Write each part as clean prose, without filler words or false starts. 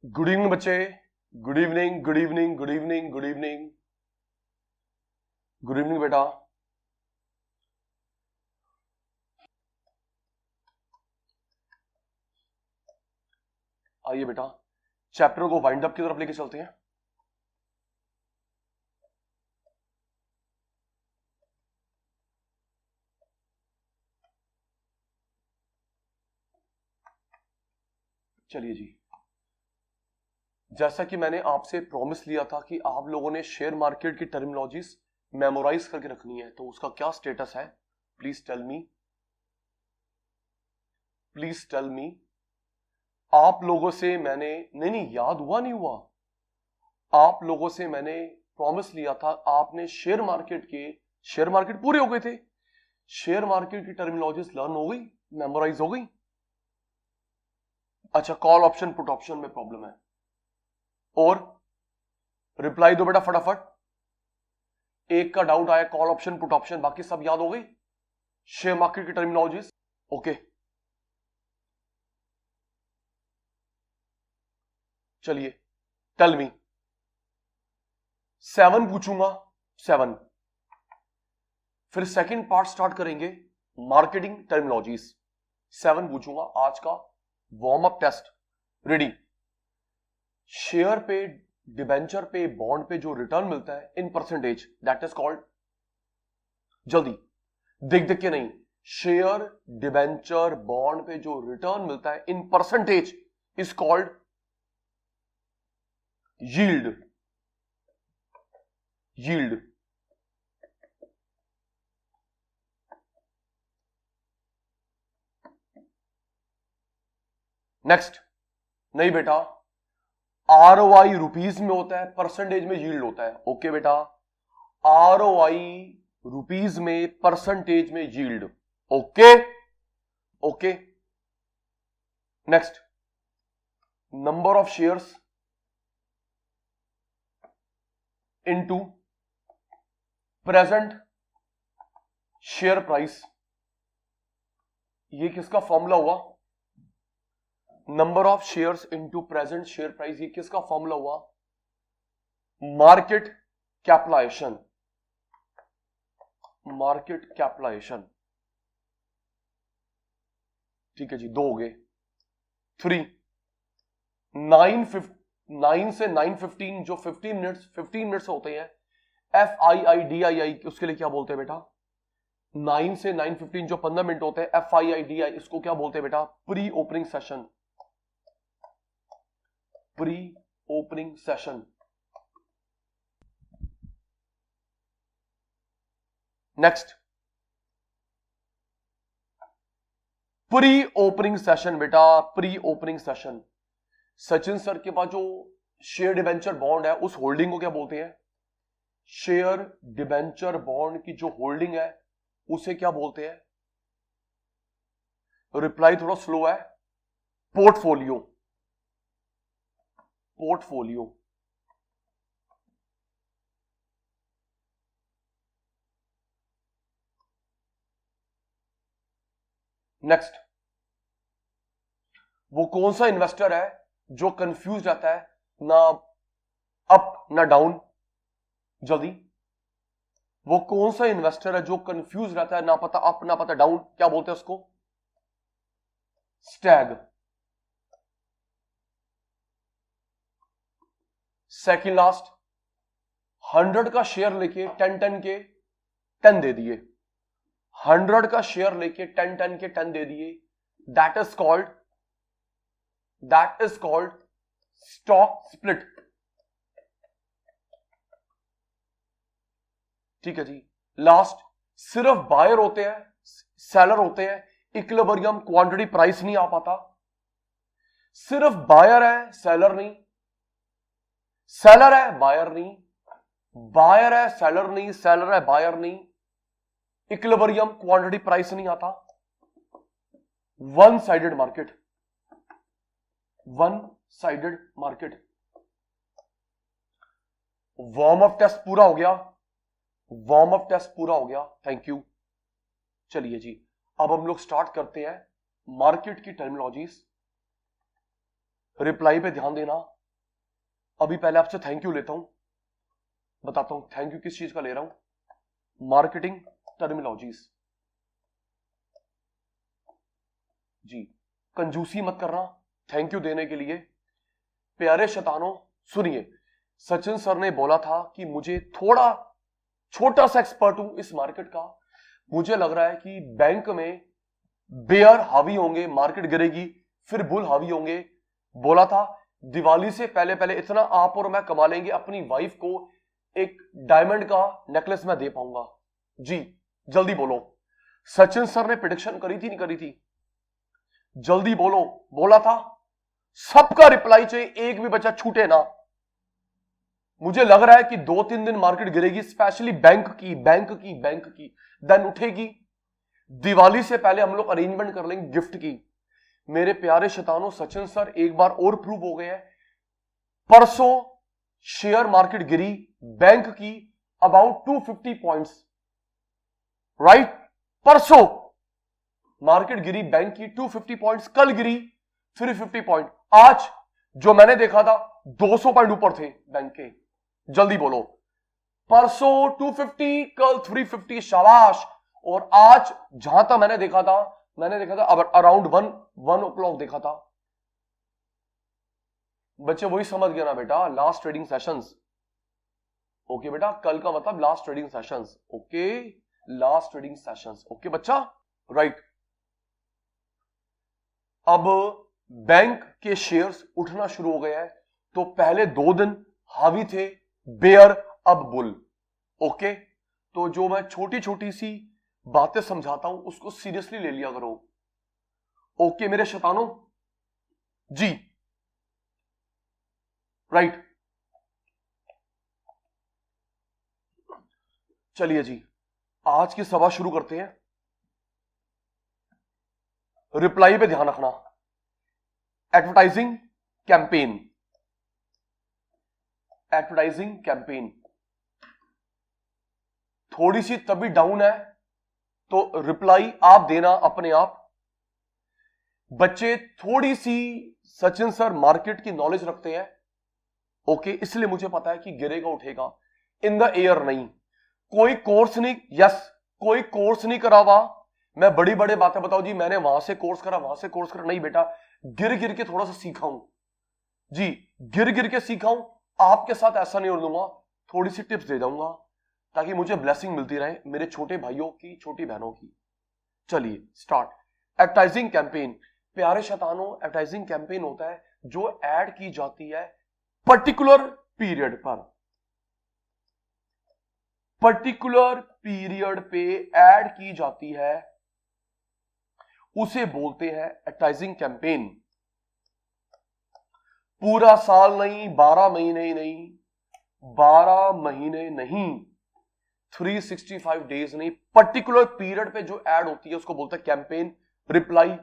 Good evening बच्चे। Good evening, good evening, good evening, good evening, good evening बेटा। आइए बेटा, चैप्टर को वाइंड अप की तरफ लेके चलते हैं। चलिए जी, जैसा कि मैंने आपसे प्रॉमिस लिया था कि आप लोगों ने शेयर मार्केट की टर्मिनोलॉजीज मेमोराइज करके रखनी है, तो उसका क्या स्टेटस है? Please tell me, please tell me. आप लोगों से मैंने नहीं, याद हुआ नहीं हुआ? आप लोगों से मैंने प्रॉमिस लिया था, आपने शेयर मार्केट पूरे हो गए थे, शेयर मार्केट की टर्मिनोलॉजीज लर्न हो गई, मेमोराइज हो गई। अच्छा, कॉल ऑप्शन पुट ऑप्शन में प्रॉब्लम है, और रिप्लाई दो बेटा फटाफट। एक का डाउट आया, कॉल ऑप्शन पुट ऑप्शन, बाकी सब याद हो गई शेयर मार्केट की टर्मिनोलॉजीज? ओके, चलिए टेल मी। 7 पूछूंगा, 7, फिर सेकंड पार्ट स्टार्ट करेंगे मार्केटिंग टर्मिनोलॉजीज। 7 पूछूंगा आज का warm up test. Ready? Share पे, डिबेंचर पे, बॉन्ड पे जो रिटर्न मिलता है in percentage, that is called, जल्दी देख देख के नहीं, शेयर, डिबेंचर, बॉन्ड पे जो रिटर्न मिलता है in percentage is called yield. Yield. Next, नहीं बेटा, आरओआई रुपीज में होता है, परसेंटेज में यील्ड होता है। ओके बेटा, आरओआई रुपीज में, परसेंटेज में yield. Okay okay. Next, number of shares into present share price, ये किसका फॉर्मूला हुआ? Number of shares into present share price, ये किसका फॉर्मूला हुआ? Market capitalisation. Market capitalisation. ठीक है जी, 2 हो गए। 3, 9 से 9:15 जो 15 मिनट्स होते हैं, FIIDII, उसके लिए क्या बोलते हैं बेटा? 9 से 9:15 जो 15 मिनट होते हैं, FIIDI, इसको क्या बोलते हैं बेटा? Pre opening session. Pre opening session. Next, pre opening session बेटा, pre opening session. Sachin sir के पास जो शेयर डिबेंचर बॉन्ड है, उस होल्डिंग को क्या बोलते हैं? शेयर डिबेंचर बॉन्ड की जो होल्डिंग है उसे क्या बोलते हैं? रिप्लाई थोड़ा स्लो है। पोर्टफोलियो। पोर्टफोलियो। नेक्स्ट, वो कौन सा इन्वेस्टर है जो कंफ्यूज रहता है, ना अप ना डाउन? जल्दी, वो कौन सा इन्वेस्टर है जो कंफ्यूज रहता है, ना पता अप ना पता डाउन? क्या बोलते हैं उसको? स्टैग। सेकंड लास्ट, 100 का शेयर लेके 10 के 10 दे दिए। 100 का शेयर लेके 10 के 10 दे दिए, that is called stock split. ठीक है जी। लास्ट, सिर्फ बायर होते हैं, सेलर होते हैं, इक्विलिब्रियम क्वांटिटी प्राइस नहीं आ पाता। सिर्फ बायर है, सेलर नहीं, सेलर है बायर नहीं, बायर है सेलर नहीं, सेलर है बायर नहीं, इक्विलिब्रियम क्वांटिटी प्राइस नहीं आता। One sided market. One sided market. Warm up test पूरा हो गया, वार्म अप टेस्ट पूरा हो गया, थैंक यू। चलिए जी, अब हम लोग स्टार्ट करते हैं मार्केट की टर्मिनोलॉजीज। रिप्लाई पे ध्यान देना। अभी पहले आपसे थैंक यू लेता हूं, बताता हूं थैंक यू किस चीज का ले रहा हूं, मार्केटिंग टर्मिनोलॉजीज। जी कंजूसी मत करना थैंक यू देने के लिए। प्यारे शैतानों सुनिए, सचिन सर ने बोला था कि मुझे थोड़ा छोटा सा एक्सपर्ट हूं इस मार्केट का, मुझे लग रहा है कि बैंक में बेयर हावी होंगे, मार्केट गिरेगी, फिर बुल हावी होंगे। बोला था दिवाली से पहले पहले इतना आप और मैं कमा लेंगे, अपनी वाइफ को एक डायमंड का नेकलेस मैं दे पाऊंगा। जी जल्दी बोलो, सचिन सर ने प्रेडिक्शन करी थी नहीं करी थी? जल्दी बोलो, बोला था। सबका रिप्लाई चाहिए, एक भी बच्चा छूटे ना। मुझे लग रहा है कि 2-3 दिन मार्केट गिरेगी, स्पेशली बैंक की देन उठेगी। दिवाली से पहले हम लोग अरेंजमेंट कर लेंगे गिफ्ट की। मेरे प्यारे शैतानों, सचिन सर एक बार और प्रूव हो गए हैं। परसों शेयर मार्केट गिरी बैंक की अबाउट 250 पॉइंट्स, राइट? परसों मार्केट गिरी बैंक की 250 पॉइंट्स, कल गिरी 350 पॉइंट, आज जो मैंने देखा था 200 पॉइंट ऊपर थे बैंक के। जल्दी बोलो, परसों 250, कल 350, शाबाश। और आज जहां तक मैंने देखा था अराउंड 1 o'clock देखा था। बच्चे वही समझ गया ना बेटा, लास्ट ट्रेडिंग सेशंस। ओके बेटा, कल का मतलब last trading sessions. Okay, last trading sessions. Okay बच्चा, राइट। अब बैंक के शेयर्स उठना शुरू हो गए हैं, तो पहले 2 दिन हावी थे, बेयर, अब बुल। ओके, तो जो मैं छोटी छोटी सी बातें समझाता हूं उसको सीरियसली ले लिया करो। ओके मेरे शैतानों, जी राइट। चलिए जी, आज की सभा शुरू करते हैं। रिप्लाई पे ध्यान रखना। एडवर्टाइजिंग कैंपेन, एडवर्टाइजिंग कैंपेन थोड़ी सी तभी डाउन है, तो रिप्लाई आप देना अपने आप। बच्चे थोड़ी सी सचिन सर मार्केट की नॉलेज रखते हैं, ओके, इसलिए मुझे पता है कि गिरेगा उठेगा, इन द एयर नहीं। कोई कोर्स नहीं, यस, कोई कोर्स नहीं करा हुआ। मैं बड़ी बड़ी बातें बताऊं जी मैंने वहां से कोर्स करा, वहां से कोर्स करा, नहीं बेटा, गिर गिर के थोड़ा सा सीखा हूं जी, गिर गिर के सीखा हूं। आपके साथ ऐसा नहीं हो दूंगा, थोड़ी सी टिप्स दे जाऊंगा ताकि मुझे ब्लेसिंग मिलती रहे मेरे छोटे भाइयों की, छोटी बहनों की। चलिए स्टार्ट। एडवर्टाइजिंग कैंपेन, प्यारे शैतानों, एडवर्टाइजिंग कैंपेन होता है जो ऐड की जाती है पर्टिकुलर पीरियड पर, पर्टिकुलर पीरियड पे ऐड की जाती है, उसे बोलते हैं एडवर्टाइजिंग कैंपेन। पूरा साल नहीं, 12 महीने ही नहीं, 12 महीने नहीं, 365 डेज नहीं, पर्टिकुलर पीरियड पे जो ऐड होती है उसको बोलते हैं कैंपेन। रिप्लाई,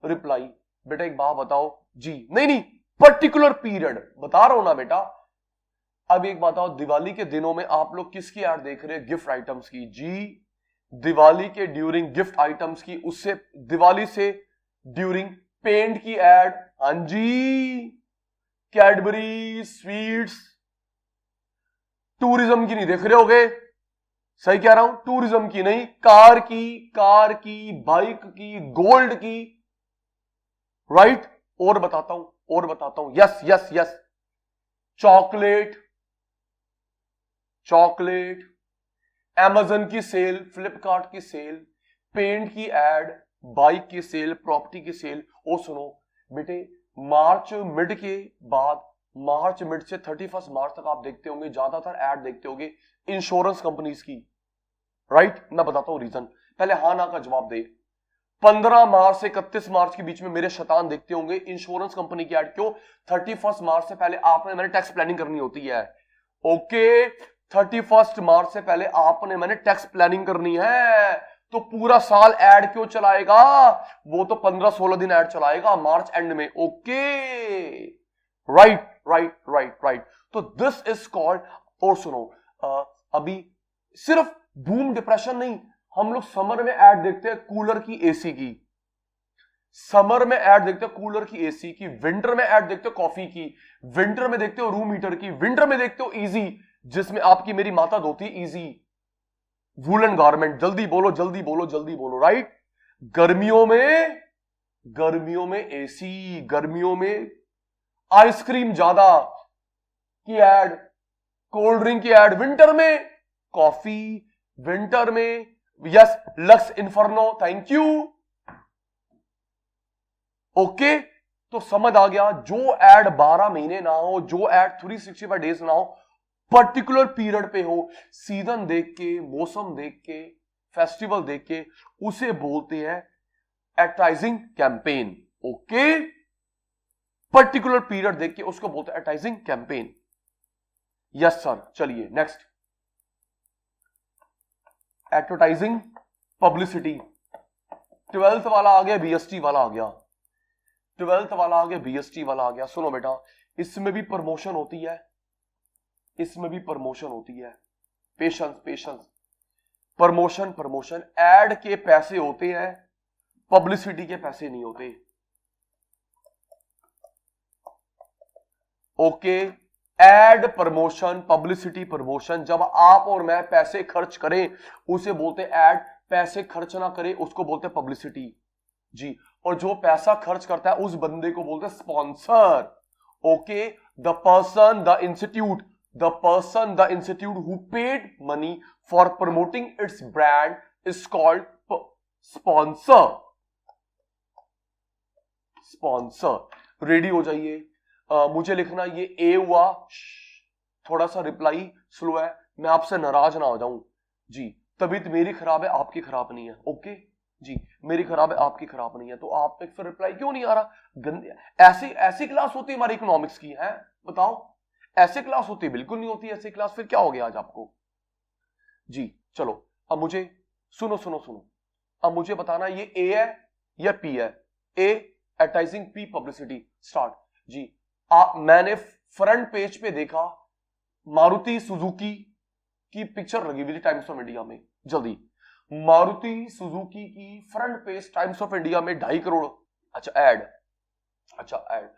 रिप्लाई बेटा एक बात बताओ जी, नहीं पर्टिकुलर पीरियड बता रहा हूं ना बेटा। अब एक बात बताओ, दिवाली के दिनों में आप लोग किसकी ऐड देख रहे हैं? गिफ्ट आइटम्स की जी, दिवाली के ड्यूरिंग गिफ्ट आइटम्स की, उससे दिवाली से ड्यूरिंग पेंट की ऐड, हाँ जी, कैडबरी स्वीट्स। टूरिज्म की नहीं देख रहे होगे, सही कह रहा हूं, टूरिज्म की नहीं, कार की, बाइक की, गोल्ड की, राइट। और बताता हूं, yes yes yes, chocolate, Amazon की सेल, फ्लिपकार्ट की सेल, पेंट की एड, बाइक की सेल, प्रॉपर्टी की सेल। और सुनो बेटे, मार्च मिड के बाद, मार्च मिड से 31 मार्च तक आप देखते होंगे ज्यादातर ऐड देखते होंगे इंश्योरेंस कंपनीज की, राइट। मैं बताता हूं रीजन, पहले हाँ ना का जवाब दे। 15 मार्च से 31 मार्च के बीच में मेरे शैतान देखते होंगे इंश्योरेंस कंपनी की ऐड। क्यों? 31 मार्च से पहले आपने मैंने टैक्स प्लानिंग करनी होती है। ओके, 31 मार्च से पहले आपने मैंने टैक्स प्लानिंग करनी है, तो पूरा साल ऐड क्यों चलाएगा? वो तो 15-16 दिन ऐड चलाएगा मार्च एंड में। Okay, right right right right. तो दिस इज कॉल्ड, और सुनो, अभी सिर्फ बूम डिप्रेशन नहीं, हम लोग समर में ऐड देखते हैं कूलर की, एसी की। समर में ऐड देखते हो कूलर की, एसी की, विंटर में ऐड देखते हो कॉफी की, विंटर में देखते हो रूम हीटर की, विंटर में देखते हो इजी, जिसमें आपकी मेरी माता धोती इजी, वूलन गारमेंट। जल्दी बोलो जल्दी बोलो जल्दी बोलो, राइट। गर्मियों में एसी, गर्मियों में आइसक्रीम ज्यादा की एड, कोल्ड ड्रिंक की एड, विंटर में कॉफी, विंटर में yes lux inferno, thank you. Okay, तो समझ आ गया। जो एड 12 महीने ना हो, जो एड 365 डेज ना हो, पर्टिकुलर पीरियड पे हो, सीजन देख के, मौसम देख के, फेस्टिवल देख के, उसे बोलते हैं advertising campaign. Okay, particular period देख के उसको बोलते हैं एडवर्टाइजिंग कैंपेन। यस सर, चलिए नेक्स्ट, एडवर्टाइजिंग पब्लिसिटी। 12th वाला आ गया, बीएसटी वाला आ गया, 12th वाला आ गया, बीएसटी वाला आ गया। सुनो बेटा, इसमें भी प्रमोशन होती है, इसमें भी प्रमोशन होती है। Patience patience, promotion promotion, ad के पैसे होते हैं, पब्लिसिटी के पैसे नहीं होते। Okay, ad promotion, publicity promotion, जब आप और मैं पैसे खर्च करें उसे बोलते एड, पैसे खर्च ना करें उसको बोलते पब्लिसिटी जी। और जो पैसा खर्च करता है उस बंदे को बोलते हैं sponsor. Okay, the person the institute who paid money for promoting it's brand is called sponsor. Sponsor, ready हो जाइए। मुझे लिखना ये ए हुआ, थोड़ा सा रिप्लाई स्लो है, मैं आपसे नाराज ना हो जाऊं जी। तबीयत मेरी खराब है, आपकी खराब नहीं है। ओके जी, मेरी खराब है, आपकी खराब नहीं है, तो आप एक फिर रिप्लाई क्यों नहीं आ रहा? गंदे ऐसी क्लास होती है हमारी इकोनॉमिक्स की है, बताओ? ऐसे क्लास होती है? बिल्कुल नहीं होती ऐसी क्लास। फिर क्या हो गया आज आपको जी? चलो अब मुझे सुनो, अब मुझे बताना ये ए है या पी है। ए एडवर्टाइजिंग, पी पब्लिसिटी। स्टार्ट जी। मैंने फ्रंट पेज पे देखा मारुति सुजुकी की पिक्चर लगी हुई थी टाइम्स ऑफ इंडिया में। जल्दी, मारुति सुजुकी की front page times of India में 2.5 करोड़। अच्छा एड, अच्छा एड।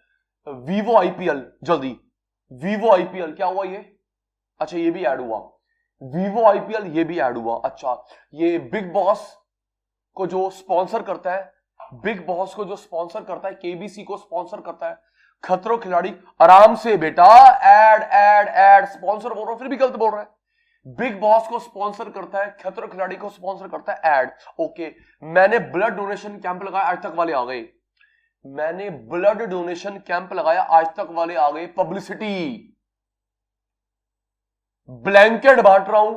वीवो आईपीएल, जल्दी, वीवो आईपीएल क्या हुआ ये? अच्छा ये भी ऐड हुआ, वीवो आईपीएल ये भी ऐड हुआ। अच्छा, ये बिग बॉस को जो स्पॉन्सर करता है, बिग बॉस को जो स्पॉन्सर करता है, केबीसी को स्पॉन्सर करता है, खतरों खिलाड़ी। आराम से बेटा, एड एड एड, स्पॉन्सर बोल रहा हूं फिर भी गलत बोल रहा है। बिग बॉस को स्पॉन्सर करता है, खतरों खिलाड़ी को स्पॉन्सर करता है, एड। ओके, मैंने ब्लड डोनेशन कैंप लगाया, आज तक वाले आ गए। मैंने ब्लड डोनेशन कैंप लगाया, आज तक वाले आ गए, पब्लिसिटी। ब्लैंकेट बांट रहा हूं,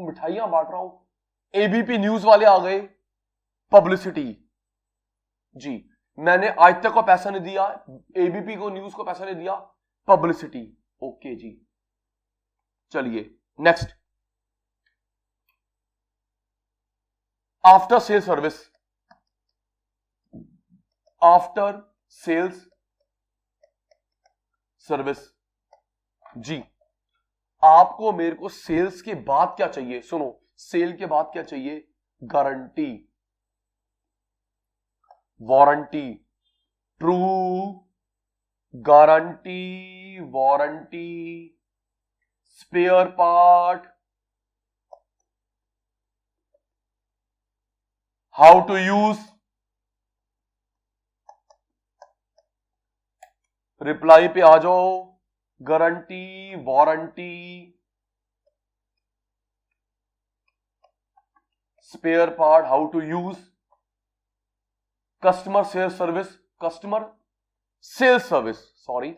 मिठाइयां बांट रहा हूं, एबीपी न्यूज वाले आ गए, पब्लिसिटी जी। मैंने आज तक को पैसा नहीं दिया, एबीपी को न्यूज को पैसा नहीं दिया, पब्लिसिटी। ओके जी, चलिए next, after sales service. After sales service जी। आपको मेरे को सेल्स के बाद क्या चाहिए? सुनो, सेल के बाद क्या चाहिए? Guarantee, warranty, true, guarantee, warranty, spare part, how to use, reply पे आ जाओ। Guarantee, warranty, spare part, how to use, customer sales service, customer sales service, sorry,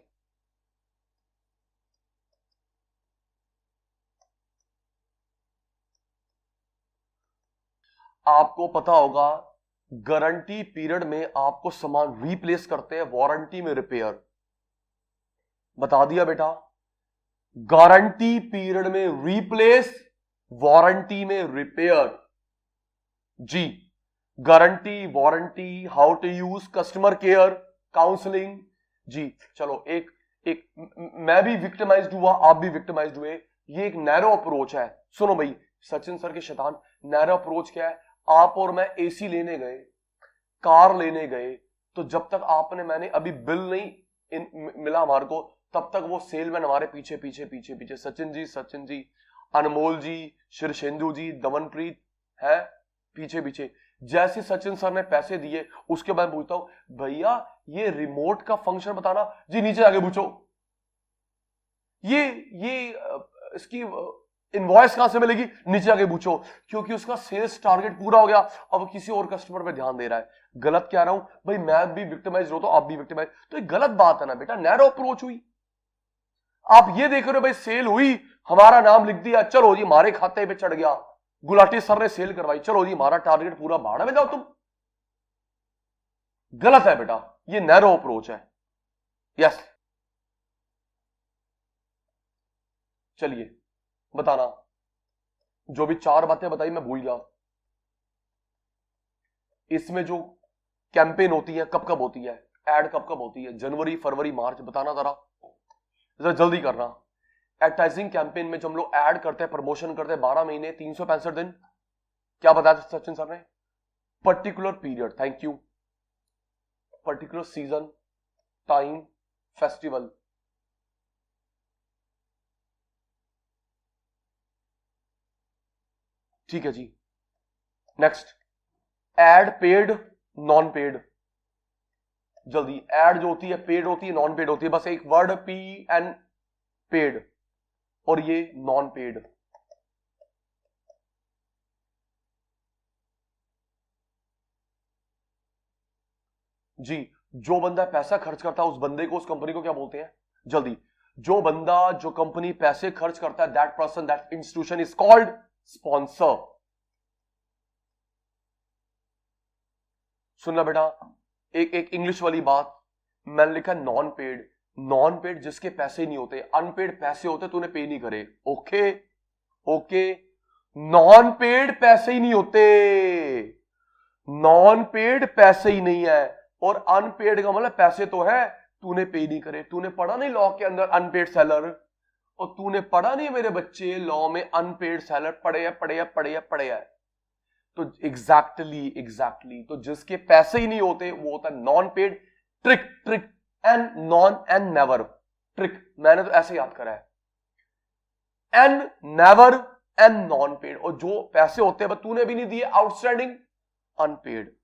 आपको पता होगा गारंटी पीरियड में आपको सामान रीप्लेस करते हैं, वारंटी में रिपेयर। बता दिया बेटा, गारंटी पीरियड में रीप्लेस, वारंटी में रिपेयर जी। Guarantee, warranty, how to use, customer care, counselling जी। चलो एक मैं भी विक्टिमाइज्ड हुआ, आप भी विक्टिमाइज्ड हुए। ये एक नैरो अप्रोच है। सुनो भाई, सचिन सर के शैतान, नैरो अप्रोच क्या है? आप और मैं एसी लेने गए, कार लेने गए तो जब तक मैंने अभी बिल नहीं मिला हमारे को, तब तक वो सेलमैन हमारे पीछे पीछे पीछे पीछे, सचिन जी, अनमोल जी, शीर्षेंदु जी, दमनप्रीत है पीछे पीछे। जैसे सचिन सर ने पैसे दिए उसके बाद पूछता हूं भैया ये रिमोट का फंक्शन बताना जी, नीचे आगे पूछो। ये इसकी इनवॉइस कहां से मिलेगी, नीचे आगे पूछो। क्योंकि उसका सेल्स टारगेट पूरा हो गया, अब किसी और कस्टमर पे ध्यान दे रहा है। गलत क्या रहा हूं भाई, मैं भी विक्टिमाइज हो तो आप भी विक्टिमाइज, तो ये गलत बात है ना बेटा, नैरो अप्रोच हुई। आप ये देख रहे हो भाई सेल हुई, हमारा नाम लिख दिया, चलो जी हमारे खाते पे चढ़ गया, गुलाटी सर ने सेल करवाई, चलो जी हमारा टारगेट पूरा, भाड़ा में जाओ तुम। गलत है बेटा, ये नैरो अप्रोच है। यस, चलिए बताना, जो भी 4 बातें बताई मैं भूल गया। इसमें जो कैंपेन होती है कब कब होती है, एड कब कब होती है, जनवरी फरवरी मार्च, बताना जरा जल्दी करना। एडवर्टाइजिंग कैंपेन में जब हम लोग ऐड करते हैं, प्रमोशन करते हैं, 12 महीने 365 दिन, क्या बताया सचिन सर ने, particular period, thank you, particular season, time, festival. ठीक है जी, next, ad paid non paid. जल्दी, एड जो होती है पेड होती है, नॉन पेड होती है, बस एक वर्ड पी एन, पेड, और ये नॉन पेड। जी, जो बंदा पैसा खर्च करता है उस बंदे को, उस कंपनी को क्या बोलते हैं, जल्दी, जो बंदा, जो कंपनी पैसे खर्च करता है, that person, that institution is called sponsor. सुनना बेटा, एक इंग्लिश वाली बात, मैंने लिखा नॉन पेड, नॉन पेड जिसके पैसे नहीं होते, अनपेड पैसे होते तूने पे नहीं करे, ओके ओके, नॉन पेड पैसे ही नहीं होते, नॉन पेड पैसे ही नहीं है, और अनपेड का मतलब पैसे तो है, तूने पे नहीं करे। तूने पढ़ा नहीं लॉ के अंदर अनपेड सेलर, और तूने पढ़ा नहीं मेरे बच्चे लॉ में अनपेड सेलर, पढ़े है। तो एग्जैक्टली तो जिसके पैसे ही नहीं होते वो होता है non paid. Trick and non and never, trick मैंने तो ऐसे याद करा है, and never and non paid, और जो पैसे होते हैं तूने भी नहीं दिए, आउटस्टैंडिंग, अनपेड।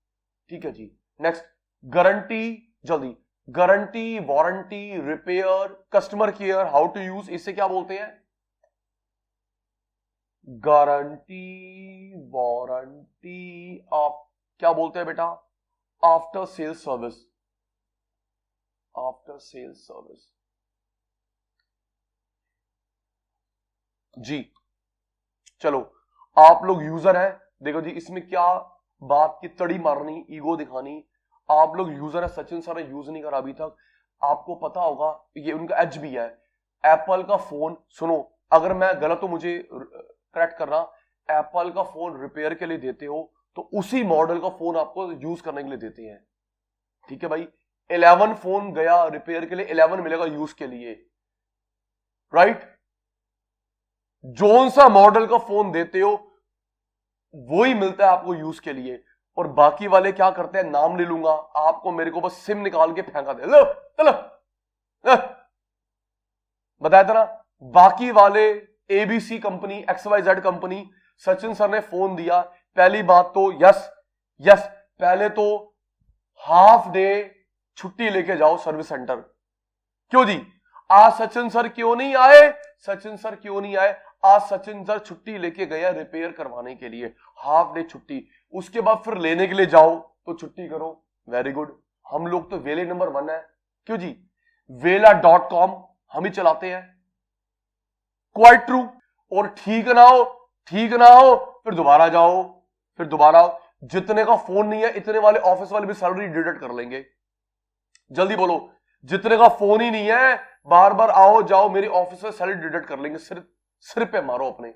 ठीक है जी, नेक्स्ट, गारंटी, जल्दी, guarantee, warranty, repair, customer care, how to use, इसे क्या बोलते हैं, गारंटी, वारंटी, आप क्या बोलते हैं बेटा, after sales service, after sales service. जी चलो, आप लोग यूजर हैं, देखो जी इसमें क्या बात की तड़ी मारनी, ईगो दिखानी, आप लोग यूजर है, सचिन सर ने यूज नहीं करा अभी तक, आपको पता होगा ये उनका एच भी है, एप्पल का फोन, सुनो अगर मैं गलत हूं मुझे करेक्ट करना, एप्पल का फोन रिपेयर के लिए देते हो तो उसी मॉडल का फोन आपको यूज करने के लिए देते हैं, ठीक है भाई, 11 फोन गया रिपेयर के लिए, 11 मिलेगा यूज के लिए, राइट, जोन सा मॉडल का फोन देते हो वही मिलता है आपको यूज के लिए, और बाकी वाले क्या करते हैं, नाम ले लूंगा आपको, मेरे को बस सिम निकाल के फेंका दे, लो चलो बताया था ना, बाकी वाले ABC company, XYZ company, Sachin sir ने फोन दिया, पहली बात तो यस पहले तो हाफ डे छुट्टी लेके जाओ सर्विस सेंटर। क्यों जी, आज सचिन सर क्यों नहीं आए, सचिन सर क्यों नहीं आए, आज सचिन सर छुट्टी लेके गया रिपेयर करवाने के लिए, हाफ डे छुट्टी, उसके बाद फिर लेने के लिए जाओ तो छुट्टी करो, वेरी गुड, हम लोग तो वेले नंबर 1 है, क्यों जी, वेला.com हम ही चलाते हैं, क्वाइट ट्रू, और ठीक ना हो फिर दोबारा जाओ, फिर दोबारा आओ, जितने का फोन नहीं है इतने वाले ऑफिस वाले भी सैलरी डिडक्ट कर लेंगे, जल्दी बोलो, जितने का फोन ही नहीं है बार बार आओ जाओ मेरे ऑफिस में सैलरी डिडक्ट कर लेंगे, सिर पे मारो अपने।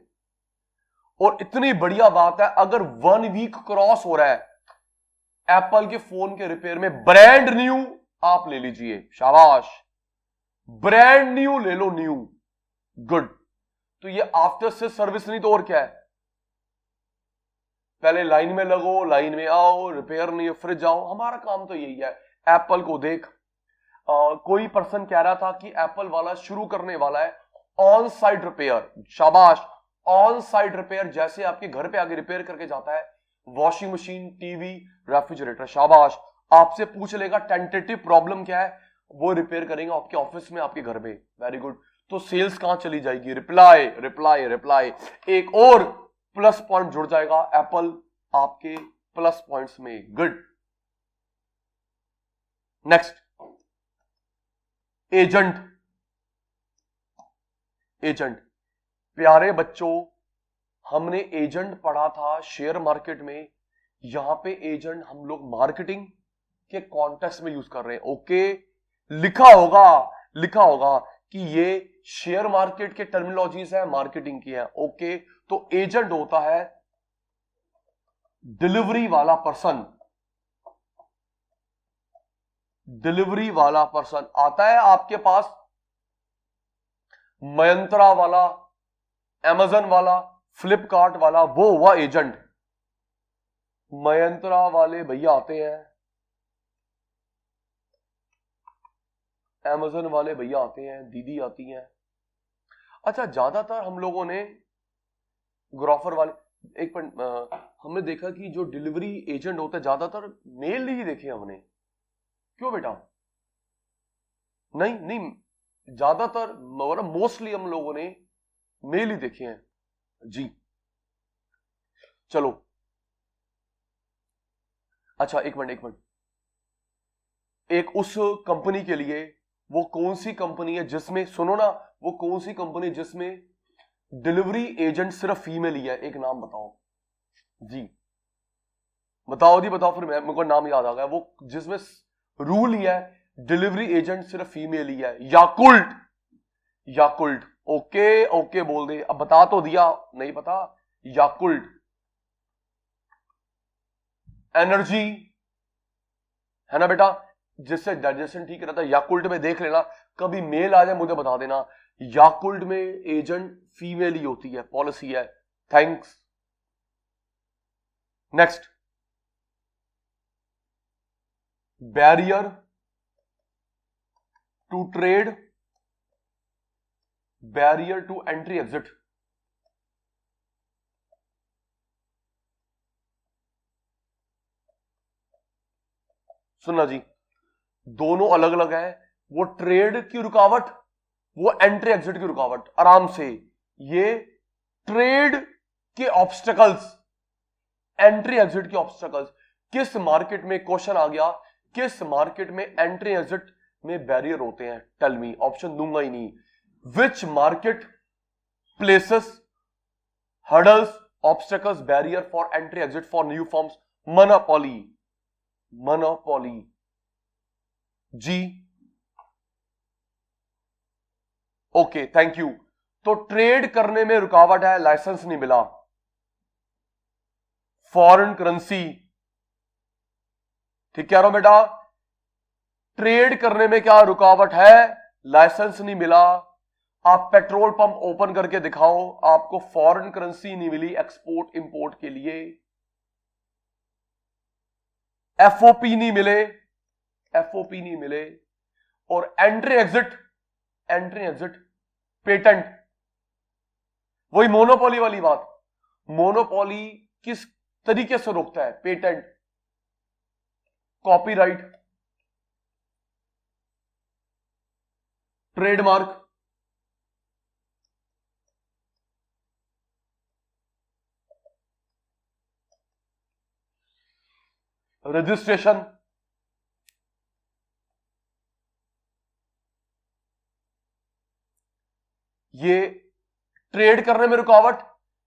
और इतनी बढ़िया बात है, अगर 1 वीक क्रॉस हो रहा है एप्पल के फोन के रिपेयर में, ब्रांड न्यू आप ले लीजिए, शाबाश, ब्रांड न्यू ले लो, न्यू, गुड, तो ये आफ्टर से सर्विस नहीं तो और क्या है, पहले लाइन में लगो, लाइन में आओ, रिपेयर नहीं है फिर जाओ। हमारा काम तो यही है। एप्पल को देख, कोई पर्सन कह रहा था कि एप्पल वाला शुरू करने वाला है ऑन साइट रिपेयर। शाबाश, ऑन साइट रिपेयर, जैसे आपके घर पे आगे रिपेयर करके जाता है वॉशिंग मशीन, टीवी, रेफ्रिजरेटर। शाबाश, आपसे पूछ लेगा टेंटेटिव प्रॉब्लम क्या है, वो रिपेयर करेंगे आपके ऑफिस में, आपके घर में। Very good. तो सेल्स कहां चली जाएगी? Reply reply reply. एक और प्लस पॉइंट जुड़ जाएगा एप्पल आपके प्लस पॉइंट्स में। गुड। Next, agent. एजेंट, प्यारे बच्चों, हमने एजेंट पढ़ा था शेयर मार्केट में। यहां पे एजेंट हम लोग मार्केटिंग के कॉन्टेक्स्ट में यूज कर रहे हैं। ओके, लिखा होगा कि ये शेयर मार्केट के टर्मिनोलॉजीज है, मार्केटिंग की है। ओके, तो एजेंट होता है डिलीवरी वाला पर्सन। डिलीवरी वाला पर्सन आता है आपके पास, मयंत्रा वाला, अमेजन वाला, फ्लिपकार्ट वाला, वो हुआ एजेंट। मयंत्रा वाले भैया आते हैं, अमेजन वाले भैया आते हैं, दीदी आती हैं। अच्छा, ज्यादातर हम लोगों ने ग्रोफर वाले, एक हमने देखा कि जो डिलीवरी एजेंट होते हैं ज्यादातर मेल ही देखे हमने। क्यों बेटा? नहीं नहीं, ज्यादातर मोस्टली हम लोगों ने मेल ही देखे हैं जी। चलो, अच्छा एक मिनट, एक उस कंपनी के लिए, वो कौन सी कंपनी है जिसमें, सुनो ना, वो कौन सी कंपनी जिसमें डिलीवरी एजेंट सिर्फ फीमेल ही है? एक नाम बताओ जी। बताओ जी, बताओ, फिर मेरे को नाम याद आ गया। वो जिसमें रूल ही है डिलीवरी एजेंट सिर्फ फीमेल ही है। याकुल्ट। याकुल्ट। ओके ओके बोल दे, अब बता तो दिया, नहीं पता। याकुल्ट। एनर्जी है ना बेटा, जिससे डाइजेशन ठीक रहता है। याकुल्ट में देख लेना, कभी मेल आ जाए मुझे बता देना। याकुल्ट में एजेंट फीमेल ही होती है, पॉलिसी है। Thanks. Next, barrier to trade, barrier to entry exit. सुनना जी, दोनों अलग अलग है। वो ट्रेड की रुकावट, वो एंट्री एग्जिट की रुकावट। आराम से, ये ट्रेड के ऑब्स्टेकल्स, एंट्री एग्जिट के ऑब्स्टेकल्स। किस मार्केट में, क्वेश्चन आ गया, किस मार्केट में एंट्री एग्जिट में बैरियर होते हैं? टेल मी, ऑप्शन दूंगा ही नहीं। Which market places hurdles, obstacles, barrier for entry exit for new forms? Monopoly. Monopoly जी। Okay, thank you. तो ट्रेड करने में रुकावट है, लाइसेंस नहीं मिला। फॉरेन करेंसी, ठीक कह रहा हूं बेटा? ट्रेड करने में क्या रुकावट है? लाइसेंस नहीं मिला। आप पेट्रोल पंप ओपन करके दिखाओ, आपको फॉरेन करेंसी नहीं मिली एक्सपोर्ट इंपोर्ट के लिए, एफओपी नहीं मिले, एफओपी नहीं मिले। और entry exit, entry exit, patent, वही मोनोपोली वाली बात। मोनोपोली किस तरीके से रोकता है? Patent, copyright, trademark, registration. ये ट्रेड करने में रुकावट,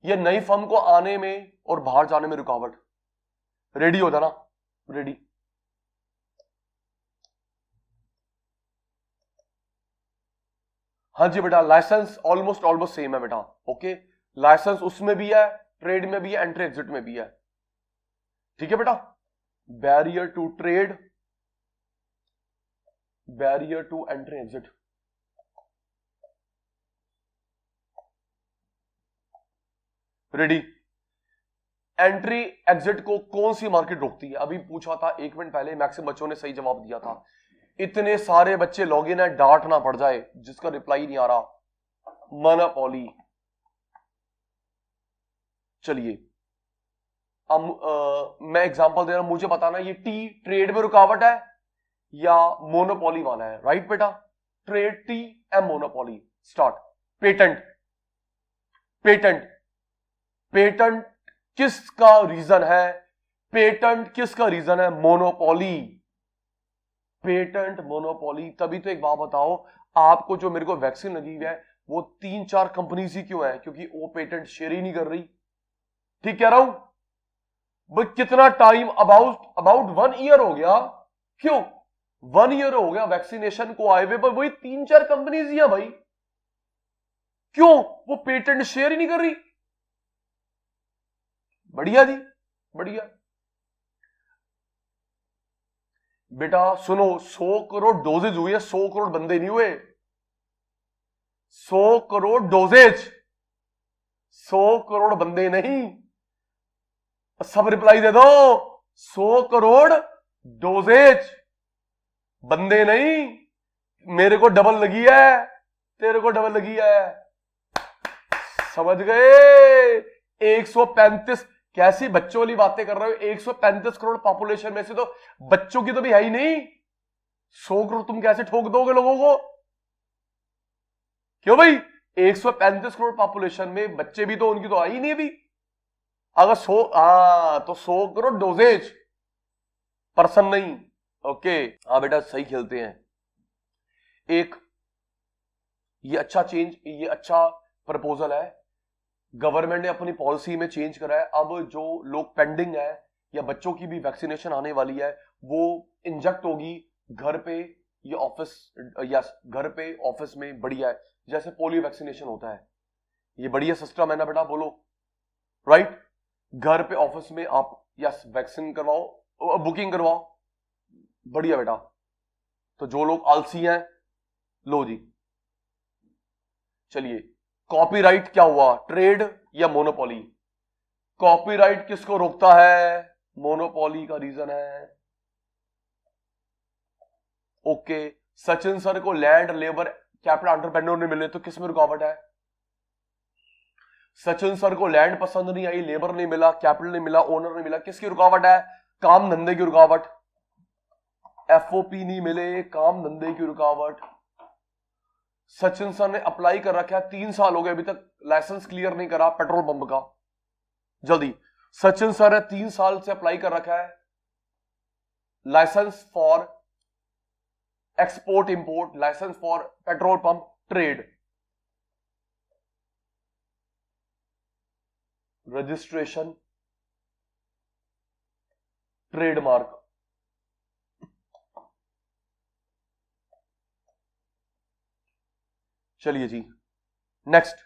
ये नई फर्म को आने में और बाहर जाने में रुकावट। रेडी हो जाना, रेडी। हाँ जी बेटा, लाइसेंस ऑलमोस्ट ऑलमोस्ट सेम है बेटा। ओके, लाइसेंस उसमें भी है, ट्रेड में भी है, एंट्री एग्जिट में भी है। ठीक है बेटा? Barrier to trade, barrier to entry exit. Ready? Entry exit को कौन सी मार्केट रोकती है? अभी पूछा था 1 मिनट पहले, मैक्सिमम बच्चों ने सही जवाब दिया था। इतने सारे बच्चे लॉगिन है, डांट ना पड़ जाए जिसका रिप्लाई नहीं आ रहा। मोनोपोली। चलिए अब मैं एग्जांपल दे रहा हूं, मुझे बताना ये टी ट्रेड में रुकावट है या मोनोपोली वाला है। राइट बेटा, trade T M monopoly. Start. Patent. Patent. Patent किसका रीजन है? पेटेंट किसका रीजन है? मोनोपोली। Patent monopoly. तभी तो एक बात बताओ, आपको जो मेरे को वैक्सीन लगी हुई है वो 3-4 कंपनीज ही क्यों है? क्योंकि वो पेटेंट शेयर ही नहीं कर रही। ठीक कह रहा हूं भाई? कितना टाइम, अबाउट 1 ईयर हो गया। क्यों 1 ईयर हो गया वैक्सीनेशन को आए हुए, पर वही 3-4 कंपनीज ही है भाई। क्यों? वो पेटेंट शेयर ही नहीं कर रही। बढ़िया जी, बढ़िया। बेटा सुनो, 100 करोड़ डोजेज हुई है, 100 करोड़ बंदे नहीं हुए। 100 करोड़ डोजेज, 100 करोड़ बंदे नहीं। सब रिप्लाई दे दो। 100 करोड़ डोजेज, बंदे नहीं। मेरे को डबल लगी है, तेरे को डबल लगी है। समझ गए? 135। कैसी बच्चों वाली बातें कर रहे हो? 135 करोड़ पॉपुलेशन में से तो बच्चों की तो भी है ही नहीं। 100 करोड़ तुम कैसे ठोक दोगे लोगों को? क्यों भाई? 135 करोड़ पॉपुलेशन में बच्चे भी तो, उनकी तो आई नहीं अभी। अगर 100 तो 100 करोड़ डोजेज, पर्सन नहीं। ओके हाँ बेटा, सही खेलते हैं। एक ये अच्छा चेंज, ये अच्छा प्रपोजल है। गवर्नमेंट ने अपनी पॉलिसी में चेंज करा है। अब जो लोग पेंडिंग है या बच्चों की भी वैक्सीनेशन आने वाली है, वो इंजेक्ट होगी घर पे या ऑफिस, या घर पे ऑफिस में। बढ़िया है, जैसे पोलियो वैक्सीनेशन होता है। ये बढ़िया सिस्टम है ना बेटा, बोलो। राइट, घर पे ऑफिस में आप यस वैक्सीन करवाओ, बुकिंग करवाओ। बढ़िया बेटा। तो जो लोग आलसी हैं, लो जी। चलिए, कॉपीराइट क्या हुआ? ट्रेड या मोनोपोली? कॉपीराइट किसको रोकता है? मोनोपोली का रीजन है। ओके, सचिन सर को लैंड, लेबर, कैपिटल, एंटरप्रेन्योर नहीं मिले तो किसमें रुकावट है? सचिन सर को लैंड पसंद नहीं आई, लेबर नहीं मिला, कैपिटल नहीं मिला, ओनर नहीं मिला, किसकी रुकावट है? काम धंधे की रुकावट। एफओपी नहीं मिले, काम धंधे की रुकावट। सचिन सर ने अप्लाई कर रखा है, 3 साल हो गए अभी तक लाइसेंस क्लियर नहीं करा पेट्रोल पंप का। जल्दी, सचिन सर ने 3 साल से अप्लाई कर रखा है licence for export import, licence for petrol pump trade, registration, trademark. चलिए जी, next,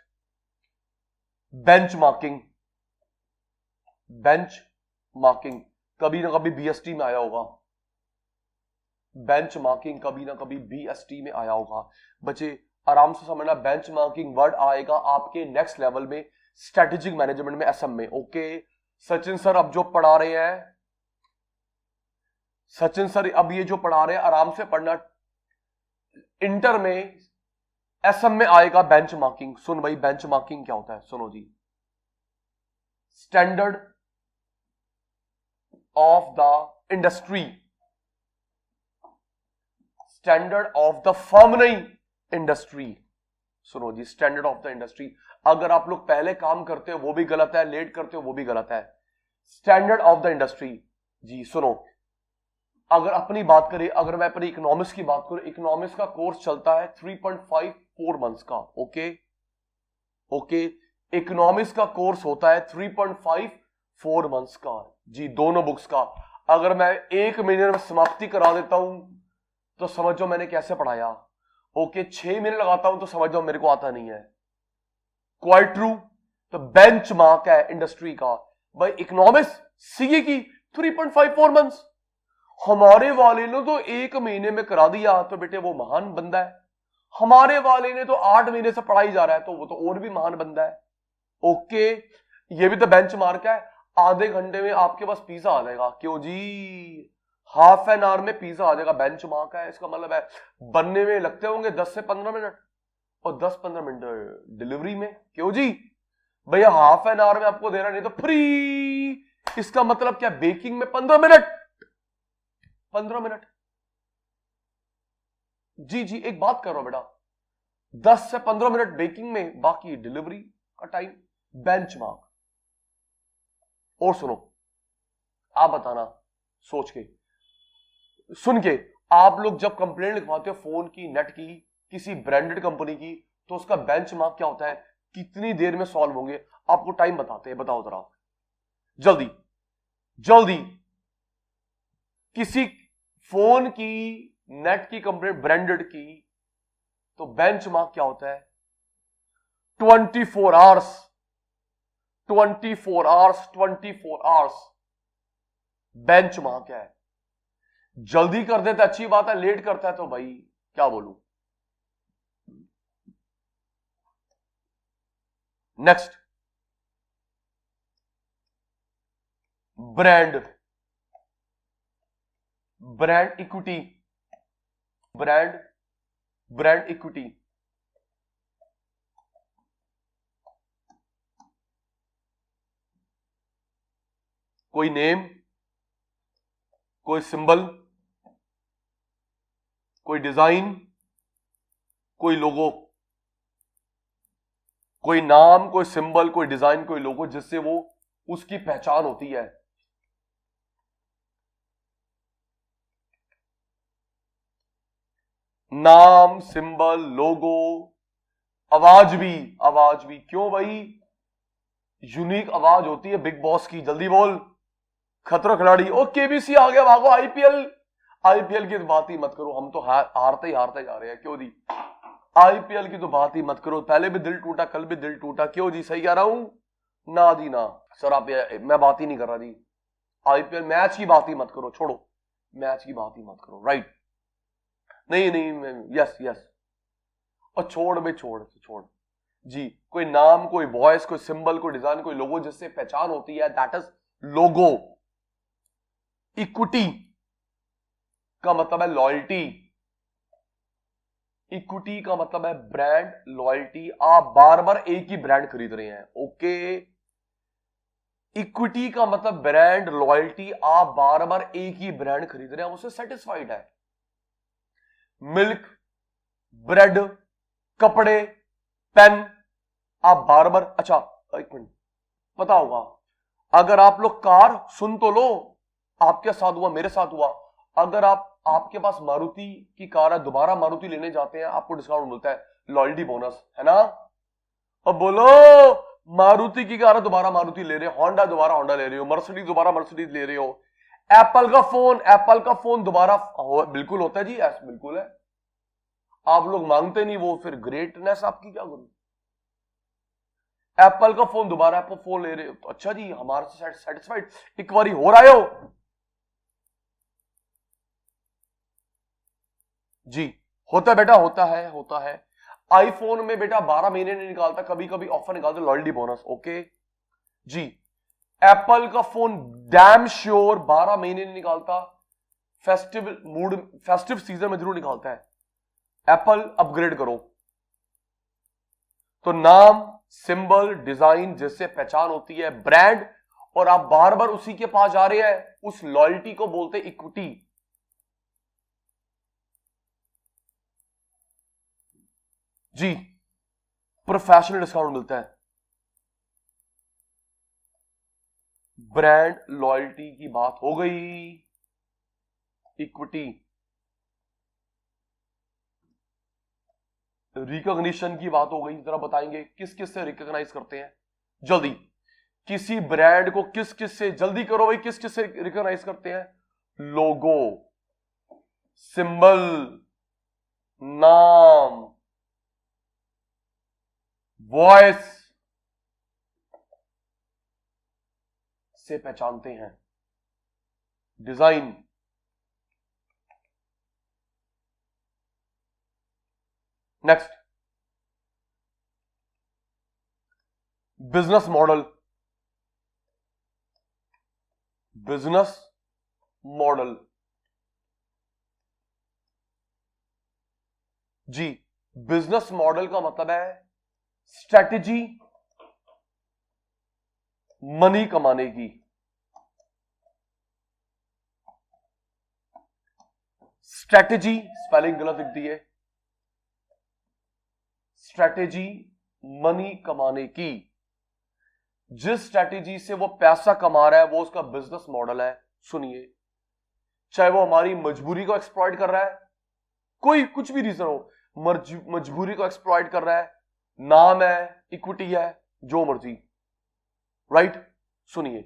benchmarking. Benchmarking कभी ना कभी बीएसटी में आया होगा। बेंच मार्किंग कभी ना कभी बीएसटी में आया होगा। बच्चे आराम से समझना, बेंच मार्किंग वर्ड आएगा आपके नेक्स्ट लेवल में, स्ट्रेटेजिक मैनेजमेंट में, एसएम में। ओके, सचिन सर अब जो पढ़ा रहे हैं, सचिन सर अब ये जो पढ़ा रहे हैं आराम से पढ़ना। इंटर में एसएम में आएगा बेंच मार्किंग। सुन भाई, बेंच मार्किंग क्या होता है? सुनो जी, standard of the industry, standard of the firm नहीं, इंडस्ट्री। सुनो जी, स्टैंडर्ड ऑफ द इंडस्ट्री। अगर आप लोग पहले काम करते हो वो भी गलत है, लेट करते हो वो भी गलत है। स्टैंडर्ड ऑफ द इंडस्ट्री जी। सुनो, अगर अपनी बात करें, अगर मैं अपनी इकोनॉमिक्स की बात करूं, इकोनॉमिक्स का कोर्स चलता है 3.54 मंथ्स का। ओके ओके, इकोनॉमिक्स का कोर्स होता है 3.54 मंथ्स का जी, दोनों बुक्स का। अगर मैं 1 महीने में समाप्ति करा देता हूं तो समझो मैंने कैसे पढ़ाया। ओके, 6 महीने लगाता हूं तो समझो मेरे को आता नहीं है। Quite true. तो बेंच मार्क है इंडस्ट्री का भाई, इकोनॉमिक्स सीए की 3.54 मंथ्स। हमारे वाले ने तो 1 महीने में करा दिया तो बेटे वो महान बंदा है। हमारे वाले ने तो 8 महीने से पढ़ाई जा रहा है तो वो तो और भी महान बंदा है। ओके, ये भी तो बेंच मार्क है। आधे घंटे में आपके पास पिज्जा आ जाएगा। क्यों जी? हाफ एन आवर में पिज्जा आ जाएगा। बेंच मार्क है, इसका मतलब है बनने में लगते होंगे 10 से 15 मिनट और 10-15 मिनट डिलीवरी में। क्यों जी? भैया हाफ एन आवर में आपको देना नहीं तो फ्री। इसका मतलब क्या? बेकिंग में 15 मिनट। 15 मिनट। जी जी, एक बात कर रहा हूं बेटा, 10 से 15 मिनट बेकिंग में, बाकी डिलीवरी का टाइम। बेंचमार्क। और सुनो, आप बताना सोच के, सुन के, आप लोग जब कंप्लेंट लिखवाते हो फोन की, नेट की, किसी ब्रांडेड कंपनी की, तो उसका बेंचमार्क क्या होता है? कितनी देर में सॉल्व होंगे? आपको टाइम बताते हैं, बताओ जरा जल्दी जल्दी। किसी फोन की, नेट की कंप्लेंट, ब्रांडेड की, तो बेंचमार्क क्या होता है? 24 आवर्स। 24 आवर्स, 24 आवर्स बेंचमार्क है। जल्दी कर देता अच्छी बात है, लेट करता है तो भाई क्या बोलूं। Next, brand. Brand equity. Brand brand equity. कोई नेम, कोई सिंबल, कोई डिजाइन, कोई लोगो। कोई नाम, कोई सिंबल, कोई डिजाइन, कोई लोगो, जिससे वो उसकी पहचान होती है। नाम, सिंबल, लोगो, आवाज भी। आवाज भी क्यों भाई? यूनिक आवाज होती है बिग बॉस की। जल्दी बोल। खतरा खिलाड़ी। ओ केबीसी आ गया, भागो। आईपीएल। आईपीएल की तो बात ही मत करो, हम तो हारते ही हारते जा रहे हैं। क्यों जी? आईपीएल की तो बात ही मत करो, पहले भी दिल टूटा, कल भी दिल टूटा। क्यों जी? सही कह रहा हूं ना जी ना। सर आप मैं बात ही नहीं कर रहा जी। आईपीएल मैच की बात ही मत करो, छोड़ो, मैच की बात ही मत करो। राइट? नहीं नहीं, यस यस। और छोड़ बे, छोड़ छोड़ जी। कोई नाम, कोई वॉइस, कोई सिंबल, कोई डिजाइन, कोई लोगो, जिससे पहचान होती है, दैट इज लोगो। इक्विटी का मतलब है लॉयल्टी। इक्विटी का मतलब है ब्रांड लॉयल्टी। आप बार बार एक ही ब्रांड खरीद रहे हैं। ओके, इक्विटी का मतलब ब्रांड लॉयल्टी। आप बार बार एक ही ब्रांड खरीद रहे हैं, उससे सेटिस्फाइड है। मिल्क, ब्रेड, कपड़े, पेन, आप बार बार। अच्छा, एक मिनट, पता होगा, अगर आप लोग कार, सुन तो लो, आपके साथ हुआ, मेरे साथ हुआ, अगर आपके पास मारुति की कार है, दोबारा मारुति लेने जाते हैं, आपको डिस्काउंट मिलता है, लॉयल्टी बोनस, है ना? अब बोलो, मारुति की कार है, दोबारा मारुति ले रहे हो, होंडा दोबारा होंडा ले रहे हो, मर्सिडीज दोबारा मर्सिडीज ले रहे हो, एप्पल का फोन दोबारा बिल्कुल होता है जी, ऐसा बिल्कुल है। आप लोग मांगते नहीं वो, फिर ग्रेटनेस आपकी क्या करूं? एप्पल का फोन दोबारा एप्पल फोन ले रहे हो, तो अच्छा जी, हमारे से सेटिस्फाइड। एक बारी हो रहा हो जी। होता है बेटा, होता है, होता है। आईफोन में बेटा 12 महीने नहीं निकालता, कभी कभी ऑफर निकालते, लॉयल्टी बोनस। ओके जी। एप्पल का फोन डैम श्योर 12 महीने नहीं निकालता, फेस्टिवल मूड, फेस्टिव सीजन में जरूर निकालता है। एप्पल अपग्रेड करो। तो नाम, सिंबल, डिजाइन, जिससे पहचान होती है, ब्रांड, और आप बार बार उसी के पास जा रहे हैं, उस लॉयल्टी को बोलते इक्विटी। जी, प्रोफेशनल डिस्काउंट मिलता है। ब्रांड लॉयल्टी की बात हो गई। इक्विटी, रिकॉग्निशन की बात हो गई। जरा बताएंगे किस किस से रिकॉग्नाइज करते हैं? जल्दी, किसी ब्रांड को किस किस से, जल्दी करो भाई, किस किस से रिकॉग्नाइज करते हैं? लोगो, सिंबल, नाम, वॉइस से पहचानते हैं, design. Next, business model. Business model. जी, बिजनेस मॉडल का मतलब है स्ट्रेटेजी मनी कमाने की। स्ट्रेटेजी, स्पेलिंग गलत लिख दी है, स्ट्रेटेजी मनी कमाने की। जिस स्ट्रेटेजी से वो पैसा कमा रहा है वो उसका बिजनेस मॉडल है। सुनिए, चाहे वो हमारी मजबूरी को एक्सप्लॉइट कर रहा है, कोई कुछ भी रीजन हो, मजबूरी को एक्सप्लॉइट कर रहा है, नाम है, इक्विटी है, जो मर्जी, राइट। सुनिए,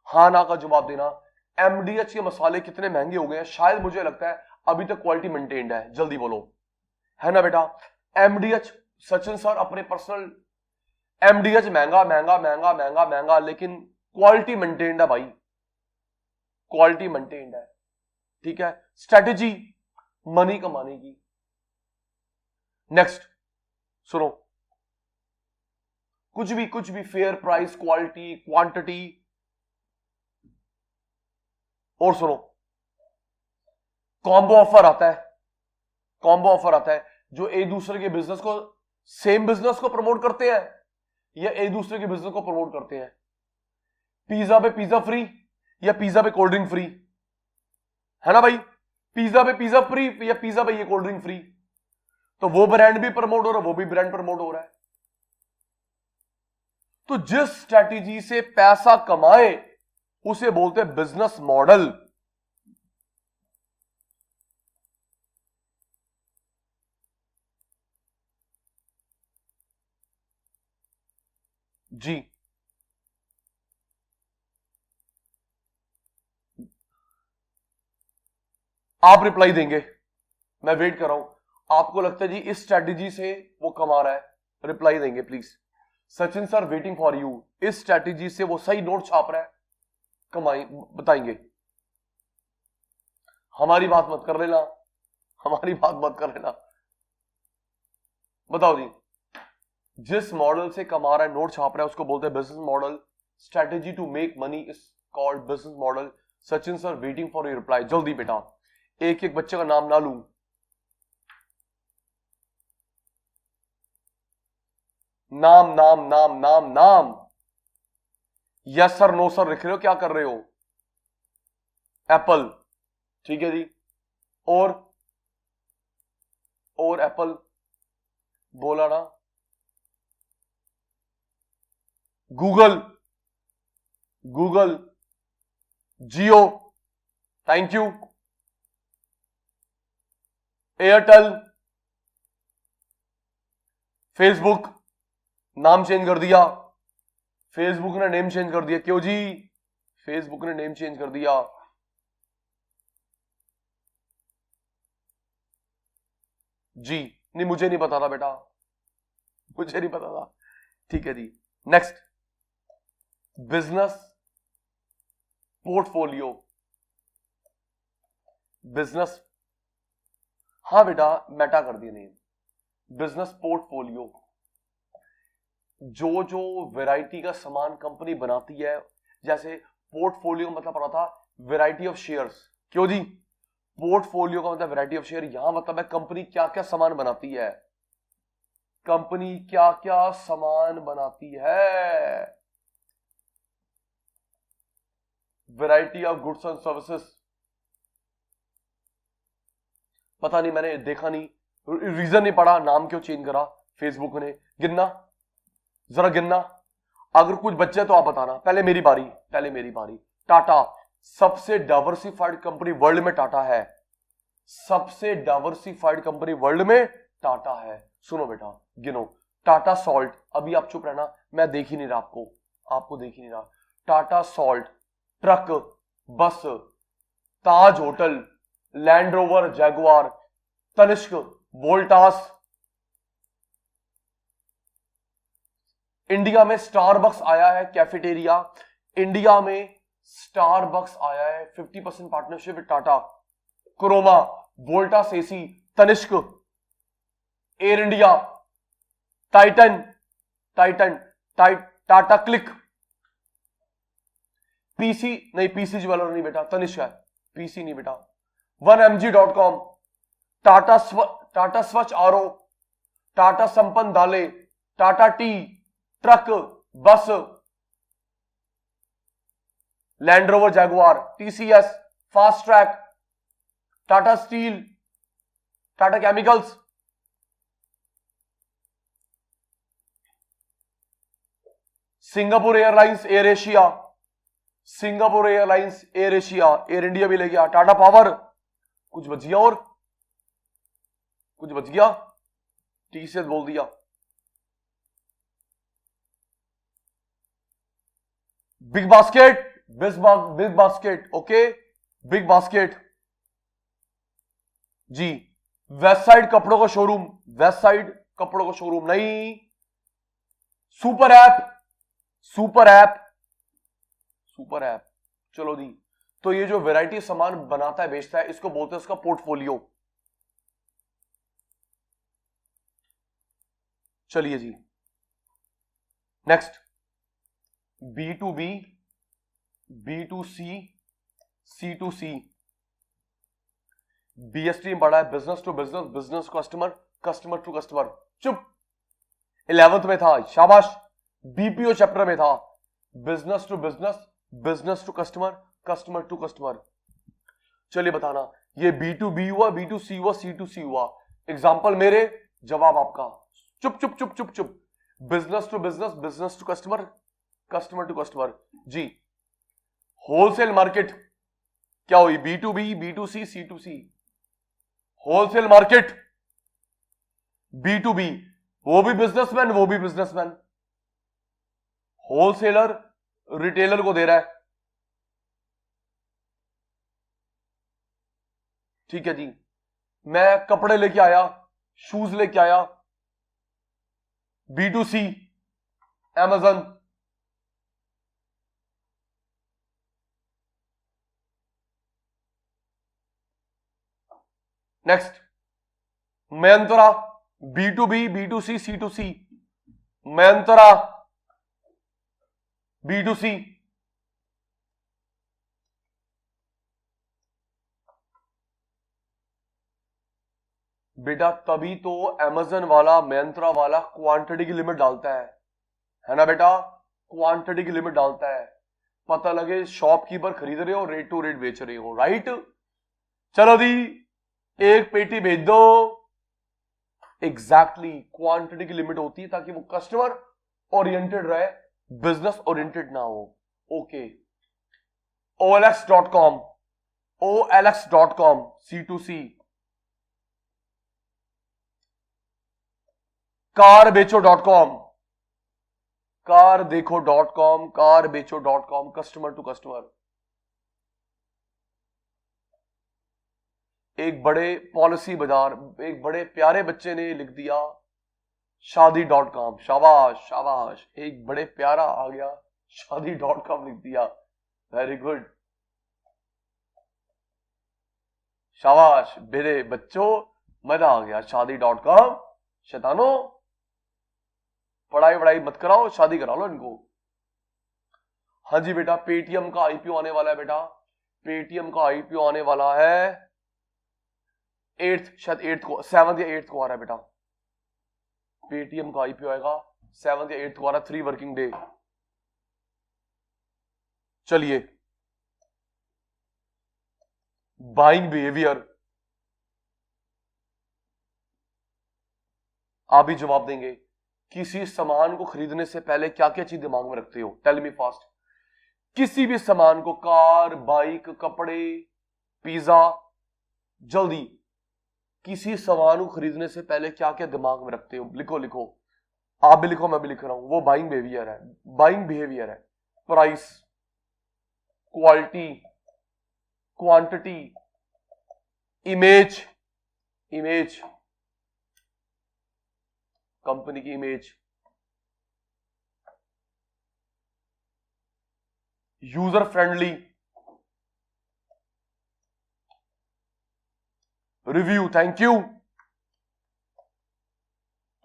हाँ ना का जवाब देना। एमडीएच के मसाले कितने महंगे हो गए हैं, शायद मुझे लगता है अभी तक क्वालिटी मेंटेन्ड है, जल्दी बोलो, है ना बेटा। एमडीएच, सचिन सर अपने पर्सनल, एमडीएच महंगा महंगा महंगा महंगा महंगा, लेकिन क्वालिटी मेंटेन्ड है भाई, क्वालिटी मेंटेन्ड है, ठीक है। स्ट्रेटेजी मनी कमाने की। नेक्स्ट सुनो, कुछ भी, फेयर प्राइस, क्वालिटी, क्वांटिटी। और सुनो, कॉम्बो ऑफर आता है, कॉम्बो ऑफर आता है जो एक दूसरे के बिजनेस को, सेम बिजनेस को प्रमोट करते हैं या एक दूसरे के बिजनेस को प्रमोट करते हैं। पिज्जा पे पिज्जा फ्री या पिज्जा पे कोल्ड ड्रिंक फ्री, है ना भाई। पिज्जा पे पिज्जा फ्री या पिज्जा पे ये कोल्ड ड्रिंक फ्री, तो वो ब्रांड भी प्रमोट हो रहा है, वो भी ब्रांड प्रमोट हो रहा है। तो जिस स्ट्रैटेजी से पैसा कमाए उसे बोलते हैं बिजनेस मॉडल। जी, आप रिप्लाई देंगे, मैं वेट कर रहा हूं। आपको लगता है जी इस स्ट्रैटेजी से वो कमा रहा है, रिप्लाई देंगे please. Sachin sir waiting for you, इस स्ट्रैटेजी से वो सही नोट छाप रहा है, कमाई बताएंगे। हमारी बात मत कर लेना, हमारी बात मत कर लेना, बताओ जी। जिस मॉडल से कमा रहा है, नोट छाप रहा है, उसको बोलते हैं business model. Strategy to make money is called business model. Sachin sir waiting for your reply, जल्दी बेटा, एक एक बच्चे का नाम ना लूं। नाम नाम नाम नाम नाम, यस सर नो सर लिख रहे हो, क्या कर रहे हो। एप्पल, ठीक है जी। और एप्पल बोला ना। Google, Google, Jio, thank you, Airtel, Facebook, नाम चेंज कर दिया, फेसबुक ने नेम चेंज कर दिया, क्यों जी, फेसबुक ने नेम चेंज कर दिया। जी नहीं, मुझे नहीं पता था बेटा, मुझे नहीं पता था, ठीक है जी। नेक्स्ट, बिजनेस पोर्टफोलियो, बिजनेस, हाँ बेटा मेटा कर दिया नेम, बिजनेस पोर्टफोलियो। जो जो वैरायटी का सामान कंपनी बनाती है, जैसे पोर्टफोलियो मतलब पड़ा था वैरायटी ऑफ शेयर्स, क्यों जी, पोर्टफोलियो का मतलब वैरायटी ऑफ शेयर, यहां मतलब है कंपनी क्या क्या सामान बनाती है, कंपनी क्या क्या सामान बनाती है, variety of goods and services. पता नहीं, मैंने देखा नहीं, रीजन नहीं पढ़ा, नाम क्यों चेंज करा फेसबुक ने, गिनना जरा गिनना, अगर कुछ बच्चे तो आप बताना। पहले मेरी बारी, पहले मेरी बारी। टाटा, सबसे डाइवर्सिफाइड कंपनी वर्ल्ड में टाटा है, सबसे डाइवर्सिफाइड कंपनी वर्ल्ड में टाटा है। सुनो बेटा, गिनो। टाटा सॉल्ट, अभी आप चुप रहना, मैं देख ही नहीं रहा आपको, आपको देख ही नहीं रहा। Tata salt, truck, bus, Taj hotel, Land Rover, Jaguar, Tanishq, Voltas. India में स्टारबक्स आया है, कैफेटेरिया, इंडिया में स्टारबक्स आया है 50% partnership with Tata, Croma, Voltas AC, Tanishq, Air India, Titan, Tata CLiQ, PC नहीं, पीसी ज्वेलर नहीं बेटा, तनिष्क है, पीसी नहीं बेटा। 1mg.com, टाटा स्वच्छ आरओ, टाटा संपन्न दाले, टाटा टी, ट्रक, बस, land Rover Jaguar, TCS, fast track, Tata steel, Tata chemicals, Singapore airlines, air Asia, Singapore airlines, air Asia, air India भी ले गया, टाटा पावर, कुछ बच गया और कुछ बच गया, टीसीएस बोल दिया, big basket, big basket, okay, big basket जी। वेस्ट साइड कपड़ों का शोरूम, वेस्ट साइड कपड़ों का शोरूम नहीं, super app, super app, super app, चलो दी। तो ये जो वैरायटी सामान बनाता है बेचता है, इसको बोलते हैं उसका पोर्टफोलियो। चलिए जी next, B2B, B2C, C2C, BST में पढ़ा है, business to business, business customer, customer to customer, चुप, 11th में था, शाबाश। BPO चैप्टर में था, business to business, business to customer, customer to customer. चलिए बताना, ये B2B हुआ, B2C हुआ, C2C हुआ, एग्जाम्पल मेरे, जवाब आपका, चुप चुप चुप चुप चुप, business to business, business to customer, customer to customer जी। होलसेल मार्केट क्या हुई, B2B, B2C, C2C। Wholesale market B2B, वो भी बिजनेसमैन, वो भी बिजनेसमैन, होलसेलर रिटेलर को दे रहा है, ठीक है जी। मैं कपड़े लेके आया, शूज लेके आया, B2C, Amazon, next, Myntra, B2B, B2C, C2C, Myntra, B2C, बेटा तभी तो Amazon वाला, Myntra वाला क्वांटिटी की लिमिट डालता है ना बेटा, क्वांटिटी की लिमिट डालता है, पता लगे शॉपकीपर खरीद रहे हो, रेट टू रेट बेच रहे हो, राइट। चलो दी, एक पेटी भेज दो, एग्जैक्टली क्वांटिटी की लिमिट होती है ताकि वो कस्टमर ओरिएंटेड रहे, बिजनेस ओरिएंटेड ना हो, okay. OLX.com, OLX.com, C2C, car बेचो.com, कार देखो.com, कार बेचो.com, कस्टमर टू कस्टमर। एक बड़े पॉलिसी बाजार, एक बड़े प्यारे बच्चे ने लिख दिया शादी.com, शाबाश शाबाश, एक बड़े प्यारा आ गया, शादी.com लिख दिया, वेरी गुड, शाबाश मेरे बच्चों, मजा आ गया, शादी.com। शैतानो, पढ़ाई मत कराओ, शादी करा लो इनको। हाँ जी बेटा, पेटीएम का आईपीओ आने वाला है बेटा, पेटीएम का आईपीओ आने वाला है 8th, शायद 8th को, 7th या 8th को आ रहा है बेटा, पेटीएम का आईपीओ आएगा 7th या 8th को आ रहा है, 3 वर्किंग डे। चलिए, बाइंग बिहेवियर, आप भी जवाब देंगे, किसी सामान को खरीदने से पहले क्या क्या चीज दिमाग में रखते हो, टेल मी फास्ट। किसी भी सामान को, कार, बाइक, कपड़े, पिज्जा, जल्दी, किसी सामान को खरीदने से पहले क्या क्या दिमाग में रखते हो, लिखो लिखो, आप भी लिखो, मैं भी लिख रहा हूं, वो बाइंग बिहेवियर है, बाइंग बिहेवियर है। Price, quality, quantity, image, image, company की image, user friendly, review, thank you,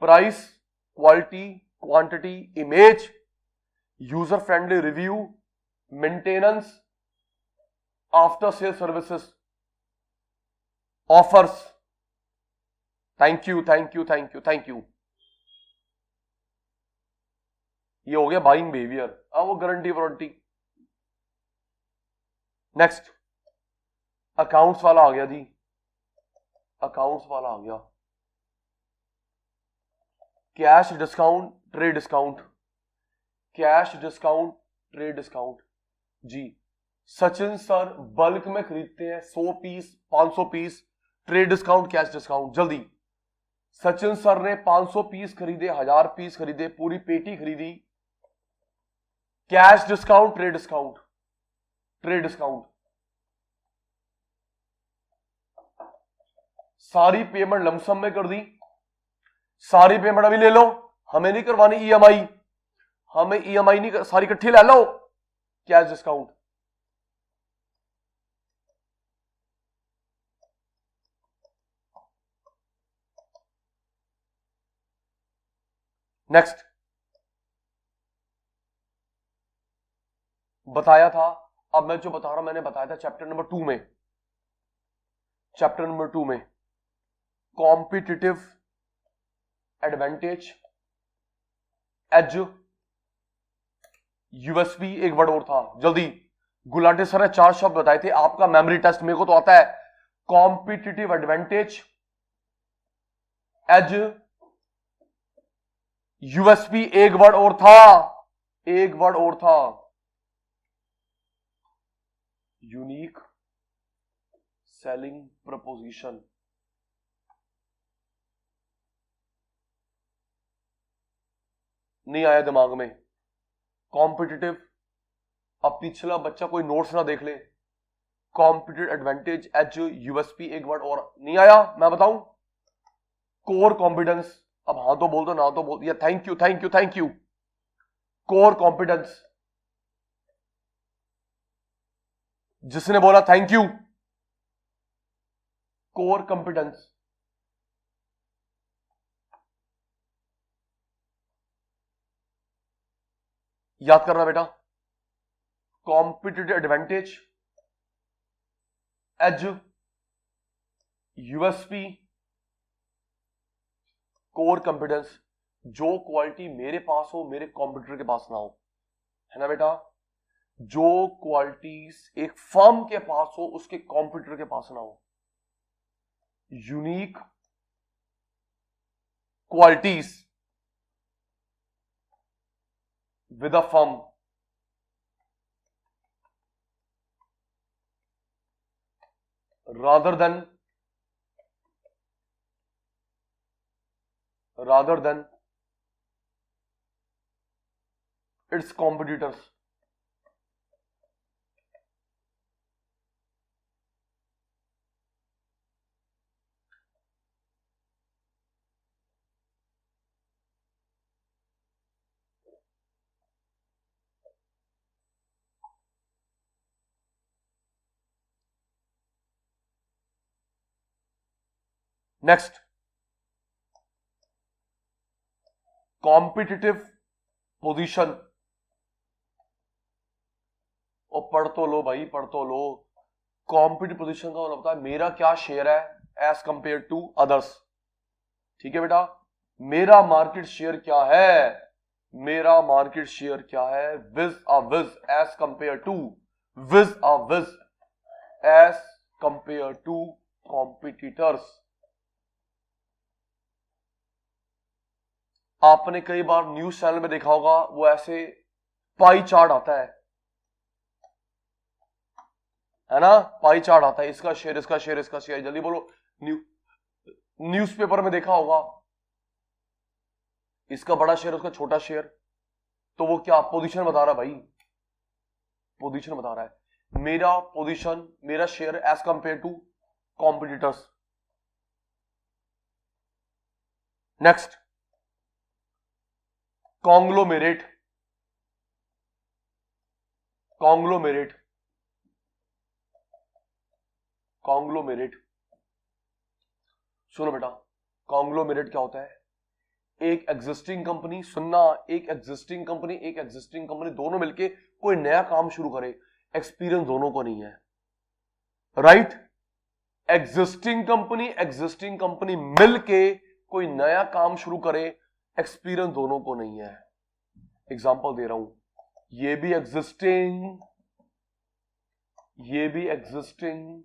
price, quality, quantity, image, user friendly, review, maintenance, after sale services, offers, thank you thank you thank you thank you. ये हो गया buying behaviour. अब वो guarantee warranty. Next accounts वाला आ गया जी, accounts वाला आ गया। Cash discount, trade discount, cash discount, trade discount जी। सचिन सर बल्क में खरीदते हैं 100 piece, 500 piece, trade discount, cash discount. जल्दी, सचिन सर ने 500 पीस खरीदे, 1000 पीस खरीदे, पूरी पेटी खरीदी, cash discount, trade discount, trade discount. सारी पेमेंट लमसम में कर दी, सारी पेमेंट अभी ले लो, हमें नहीं करवानी ईएमआई, हमें ईएमआई नहीं कर, सारी इकट्ठी ले लो, कैश डिस्काउंट। नेक्स्ट बताया था, अब मैं जो बता रहा हूं मैंने बताया था चैप्टर नंबर 2 में, चैप्टर नंबर 2 में कॉम्पिटिटिव एडवांटेज, एज, यूएसपी, एक वर्ड और था। जल्दी, गुलाटी सर ने 4 शब्द बताए थे, आपका मेमोरी टेस्ट मेरे को तो आता है। कॉम्पिटिटिव एडवांटेज, एज, यूएसपी, एक वर्ड और था, एक वर्ड और था, यूनिक सेलिंग प्रपोजिशन। नहीं आया दिमाग में। कॉम्पिटिटिव, अब पिछला बच्चा कोई नोट्स ना देख ले। कॉम्पिटिटिव एडवांटेज, एज, यूएसपी, एक वर्ड और नहीं आया, मैं बताऊं, कोर कॉम्पिटेंस। अब हाँ तो बोल दो, ना तो बोल, या thank you thank you thank you. Core competence, जिसने बोला थैंक यू, कोर कॉम्पिटेंस। याद करना बेटा, competitive advantage, edge, USP, core competence. जो क्वालिटी मेरे पास हो मेरे कॉम्पिटिटर के पास ना हो, है ना बेटा। जो क्वालिटीज एक फर्म के पास हो उसके कॉम्पिटिटर के पास ना हो। Unique qualities with a firm, rather than its competitors। Next, competitive position. और पढ़ तो लो भाई, पढ़ तो लो। कॉम्पिटिटिव पोजीशन का मतलब होता है मेरा क्या शेयर है एज कंपेयर टू अदर्स। ठीक है बेटा, मेरा मार्केट शेयर क्या है, मेरा मार्केट शेयर क्या है vis as compare to, vis as compare to competitors. आपने कई बार न्यूज चैनल में देखा होगा, वो ऐसे पाई चार्ट आता है ना, पाई चार्ट आता है, इसका शेयर इसका शेयर इसका शेयर। जल्दी बोलो, न्यूज़पेपर में देखा होगा, इसका बड़ा शेयर उसका छोटा शेयर। तो वो क्या पोजीशन बता रहा है भाई, पोजीशन बता रहा है मेरा पोजीशन, मेरा share as compare to competitors. Next, conglomerate, conglomerate, conglomerate. सुनो बेटा, कॉन्ग्लोमेरेट क्या होता है, एक एग्जिस्टिंग कंपनी, सुनना, एक एग्जिस्टिंग कंपनी दोनों मिलके कोई नया काम शुरू करे, एक्सपीरियंस दोनों को नहीं है, राइट। एग्जिस्टिंग कंपनी मिलके कोई नया काम शुरू करे, एक्सपीरियंस दोनों को नहीं है। एग्जांपल दे रहा हूं, ये भी एग्जिस्टिंग,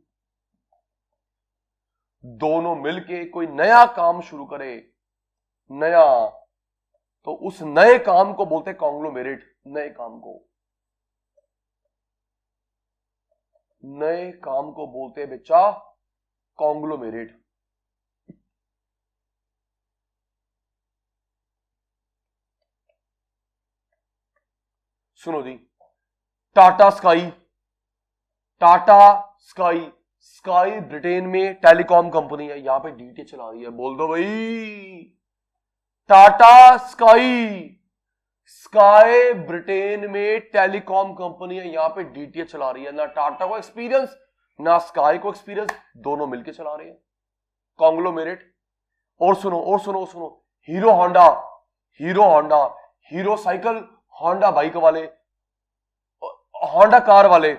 दोनों मिलके कोई नया काम शुरू करे, नया, तो उस नए काम को बोलते हैं कॉन्ग्लोमेरेट। नए काम को बोलते हैं बच्चा कॉन्ग्लोमेरेट। सुनो जी, टाटा स्काई ब्रिटेन में टेलीकॉम कंपनी है, यहां पे डीटी चला रही है, बोल दो भाई टाटा स्काई ब्रिटेन में टेलीकॉम कंपनी है, यहां पे डीटीएच चला रही है। ना टाटा को एक्सपीरियंस ना स्काई को एक्सपीरियंस, दोनों मिलके चला रहे हैं, कॉन्ग्लोमेरेट। और सुनो, हीरो साइकिल, होंडा बाइक वाले, होंडा कार वाले,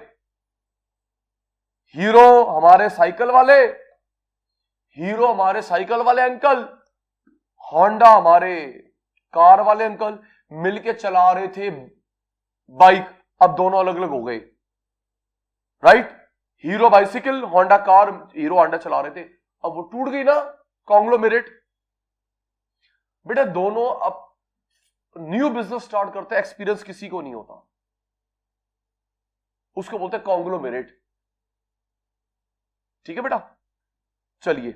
हीरो हमारे साइकिल वाले अंकल, होंडा हमारे कार वाले अंकल मिलके चला रहे थे बाइक, अब दोनों अलग अलग हो गए, right. Hero bicycle, Honda car, hero Honda चला रहे थे, अब वो टूट गई ना, कॉन्ग्लोमेरेट। बेटा दोनों अब न्यू बिजनेस स्टार्ट करते हैं, एक्सपीरियंस किसी को नहीं होता, उसको बोलते हैं कॉन्ग्लोमेरेट। ठीक है बेटा, चलिए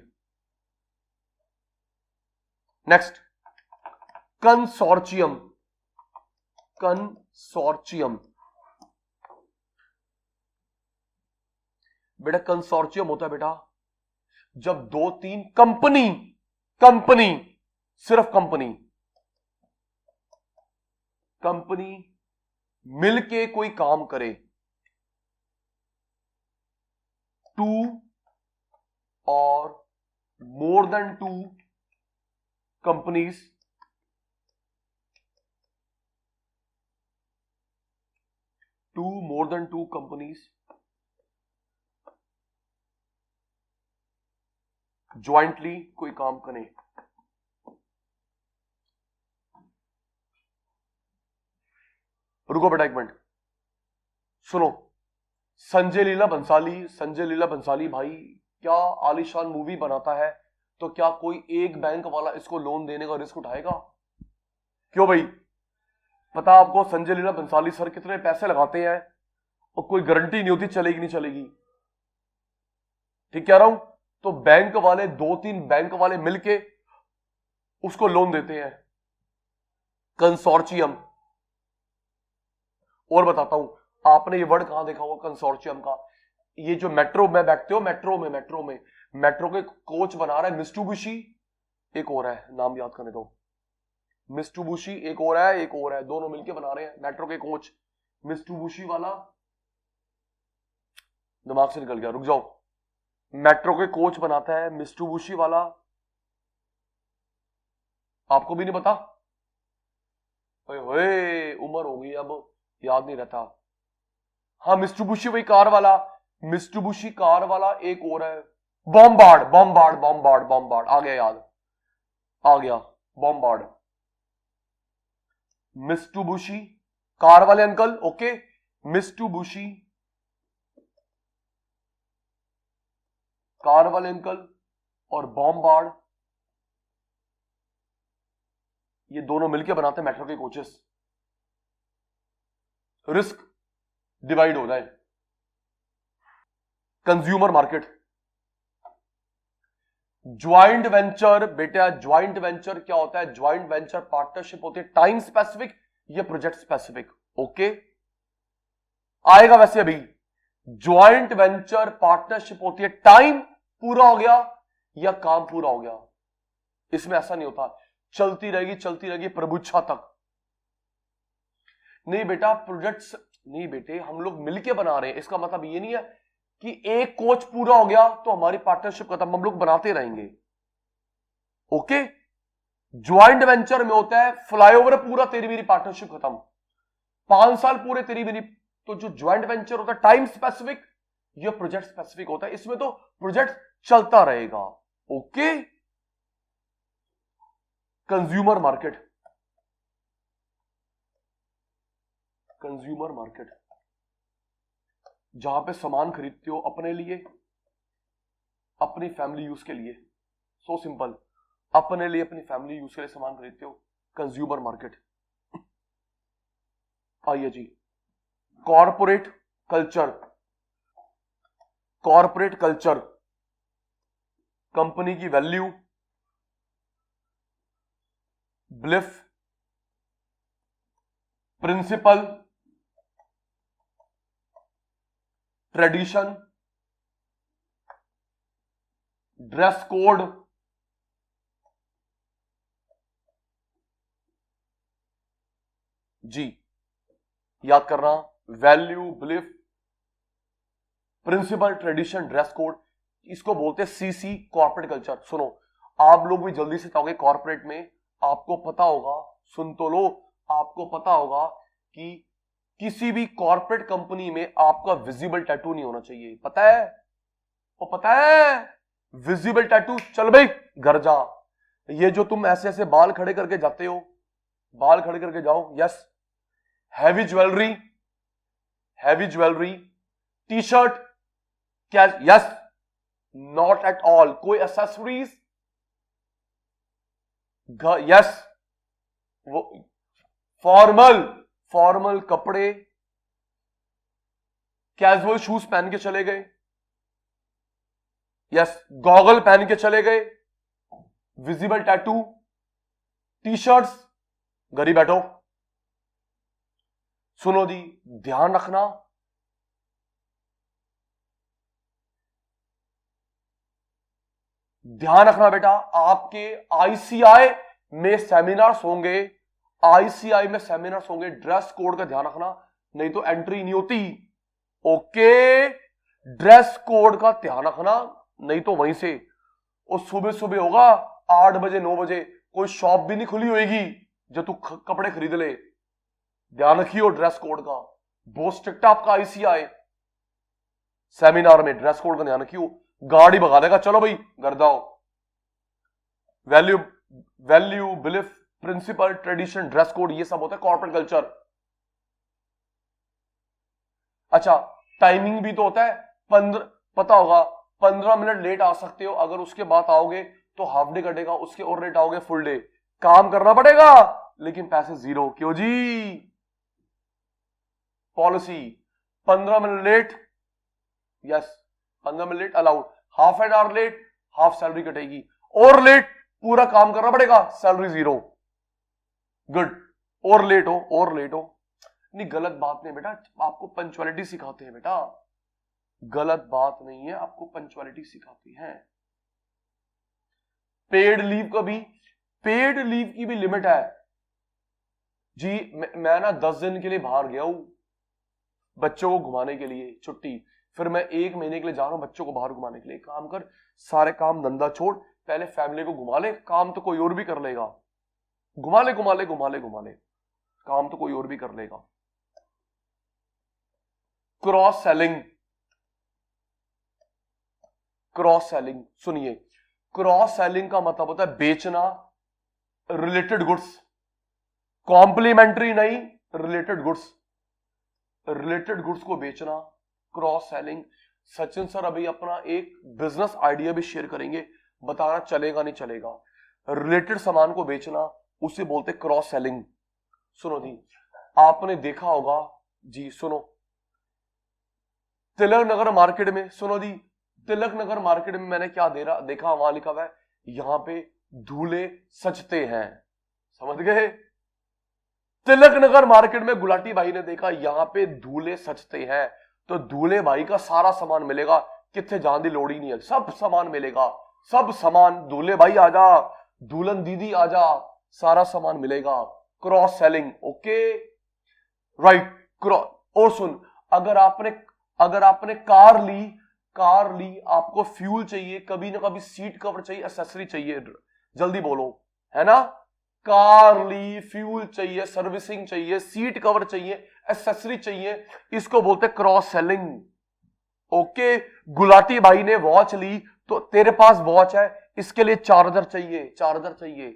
नेक्स्ट, कंसोर्शियम। बेटा कंसोर्शियम होता है बेटा जब 2-3 कंपनी सिर्फ कंपनी मिलके कोई काम करे, 2 और more than 2 कंपनीज ज्वाइंटली कोई काम करें। रुको बेटा एक मिनट, सुनो, संजय लीला बंसाली भाई क्या आलीशान मूवी बनाता है, तो क्या कोई एक बैंक वाला इसको लोन देने का रिस्क उठाएगा? क्यों भाई, पता आपको संजय लीला बंसाली सर कितने पैसे लगाते हैं और कोई गारंटी नहीं होती चलेगी नहीं चलेगी। ठीक कह रहा हूं, तो बैंक वाले 2-3 बैंक वाले मिलके उसको लोन देते हैं, कंसोर्शियम। और बताता हूं, आपने ये वर्ड कहां देखा होगा कंसोर्शियम का? ये जो मेट्रो में बैठते हो, मेट्रो के कोच बना रहा है मित्सुबिशी, एक और है, नाम याद करने दो, मित्सुबिशी एक और है, दोनों मिलके बना रहे हैं मेट्रो के कोच। मित्सुबिशी वाला दिमाग से निकल गया, रुक जाओ, मेट्रो के कोच बनाता है मित्सुबिशी वाला, आपको भी नहीं पता? ओए उम्र हो गई अब याद नहीं रहता। हाँ मित्सुबिशी वही कार वाला, मित्सुबिशी कार वाला एक और है, बॉम्बार्ड आ गया, याद आ गया, बॉम्बार्ड। मित्सुबिशी कार वाले अंकल, ओके, मित्सुबिशी कार वाले अंकल और बॉम्बार्ड, ये दोनों मिलकर बनाते हैं मेट्रो के कोचेस, रिस्क डिवाइड हो जाए। कंज्यूमर मार्केट, ज्वाइंट वेंचर, बेटा ज्वाइंट वेंचर क्या होता है? ज्वाइंट वेंचर पार्टनरशिप होती है टाइम स्पेसिफिक या प्रोजेक्ट स्पेसिफिक, ओके आएगा वैसे अभी। ज्वाइंट वेंचर पार्टनरशिप होती है टाइम पूरा हो गया या काम पूरा हो गया, इसमें ऐसा नहीं होता चलती रहेगी प्रभुच्छा तक। नहीं बेटा प्रोजेक्ट्स नहीं बेटे, हम लोग मिलके बना रहे हैं, इसका मतलब ये नहीं है कि एक कोच पूरा हो गया तो हमारी पार्टनरशिप खत्म, हम लोग बनाते रहेंगे, ओके। ज्वाइंट वेंचर में होता है फ्लाईओवर पूरा, तेरी मेरी पार्टनरशिप खत्म। 5 साल पूरे तेरी मेरी। तो जो ज्वाइंट वेंचर होता है टाइम स्पेसिफिक, ये प्रोजेक्ट स्पेसिफिक होता है, इसमें तो प्रोजेक्ट चलता रहेगा। Okay. Consumer market, consumer market जहां पे सामान खरीदते हो अपने लिए, अपनी फैमिली यूज के लिए, सो सिंपल, अपने लिए अपनी फैमिली यूज के लिए सामान खरीदते हो, कंज्यूमर मार्केट। आइए जी, corporate culture, corporate culture, company की value, belief, principle, tradition, dress code, जी याद करना, value, belief, principle, tradition, dress code, इसको बोलते हैं सीसी, कॉर्पोरेट कल्चर। सुनो, आप लोग भी जल्दी से कहोगे कॉर्पोरेट में, आपको पता होगा, सुन तो लो, आपको पता होगा कि किसी भी कॉर्पोरेट कंपनी में आपका विजिबल टैटू नहीं होना चाहिए। पता है? वो पता है विजिबल टैटू। चल भाई घर जा, ये जो तुम ऐसे ऐसे बाल खड़े करके जाते हो, बाल खड़े करके जाओ। Yes, heavy jewellery, heavy jewellery, T shirt, क्या? Yes, not at all. कोई एक्सेसरीज? यस, वो फॉर्मल, फॉर्मल कपड़े, कैजुअल शूज पहन के चले गए। यस, गॉगल पहन के चले गए, विजिबल टैटू, टी शर्ट्स, घर ही बैठो। सुनो जी, ध्यान रखना, ध्यान रखना बेटा, आपके आईसीआई में सेमिनार्स होंगे, आईसीआई में सेमिनार्स होंगे, ड्रेस कोड का ध्यान रखना, नहीं तो एंट्री नहीं होती। ओके, ड्रेस कोड का ध्यान रखना, नहीं तो वहीं से, और सुबह सुबह होगा 8 बजे 9 बजे, कोई शॉप भी नहीं खुली होगी जो तू कपड़े खरीद ले। ध्यान रखियो ड्रेस कोड का, बहुत स्ट्रिक्ट आपका आईसीआई। सेमिनार में ड्रेस कोड का ध्यान रखियो, गाड़ी भगा देगा, चलो भाई घर जाओ। Value, value, belief, principle, tradition, dress code, ये सब होता है कॉर्पोरेट कल्चर। अच्छा, टाइमिंग भी तो होता है, 15, पता होगा 15 मिनट लेट आ सकते हो, अगर उसके बाद आओगे तो हाफ डे कटेगा, उसके और लेट आओगे फुल डे। काम करना पड़ेगा लेकिन पैसे जीरो। क्यों जी? Policy 15 minute late, yes 15 minute late allowed, half an hour late half salary कटेगी, और लेट पूरा काम करना पड़ेगा, सैलरी जीरो। गुड। और लेट हो, और लेट हो, नहीं गलत बात नहीं बेटा, आपको पंचुअलिटी सिखाते हैं बेटा, गलत बात नहीं है, आपको पंचुअलिटी सिखाते हैं। पेड लीव का भी, पेड लीव की भी लिमिट है जी। मैं ना 10 दिन के लिए बाहर गया हूं बच्चों को घुमाने के लिए, छुट्टी, फिर मैं 1 महीने के लिए जा रहा हूं बच्चों को बाहर घुमाने के लिए। काम कर, सारे काम धंधा छोड़, पहले फैमिली को घुमा ले, काम तो कोई और भी कर लेगा। घुमा ले, घुमा ले, घुमा ले, घुमा ले, काम तो कोई और भी कर लेगा। क्रॉस सेलिंग, क्रॉस सेलिंग सुनिए, क्रॉस सेलिंग का मतलब होता है बेचना रिलेटेड गुड्स, कॉम्प्लीमेंट्री नहीं, रिलेटेड गुड्स, रिलेटेड गुड्स को बेचना, क्रॉस सेलिंग। सचिन सर अभी अपना एक बिजनेस आइडिया भी शेयर करेंगे, बताना चलेगा नहीं चलेगा। रिलेटेड सामान को बेचना उसे बोलते क्रॉस सेलिंग। सुनो जी, आपने देखा होगा जी, सुनो, तिलक नगर मार्केट में, सुनो जी, तिलक नगर मार्केट में मैंने क्या देखा, वहां लिखा हुआ है यहां पे दूल्हे सजते हैं। समझ गए? तिलक नगर मार्केट में गुलाटी भाई ने देखा यहां पे दूल्हे सजते हैं, तो दूल्हे भाई का सारा सामान मिलेगा, कितने जान दी लोड़ी नहीं है, सब सामान मिलेगा, सब सामान, दूल्हे भाई आजा, दुल्हन दीदी आजा, सारा सामान मिलेगा। Cross selling. Okay, right. Cross. और सुन, अगर आपने कार ली, आपको फ्यूल चाहिए, कभी ना कभी सीट कवर चाहिए, एक्सेसरी चाहिए, जल्दी बोलो, है ना? कार ली, फ्यूल चाहिए, सर्विसिंग चाहिए, सीट कवर चाहिए, एक्सेसरी चाहिए, इसको बोलते क्रॉस सेलिंग। ओके, गुलाटी भाई ने वॉच ली तो तेरे पास वॉच है, इसके लिए चार्जर चाहिए, चार्जर चाहिए।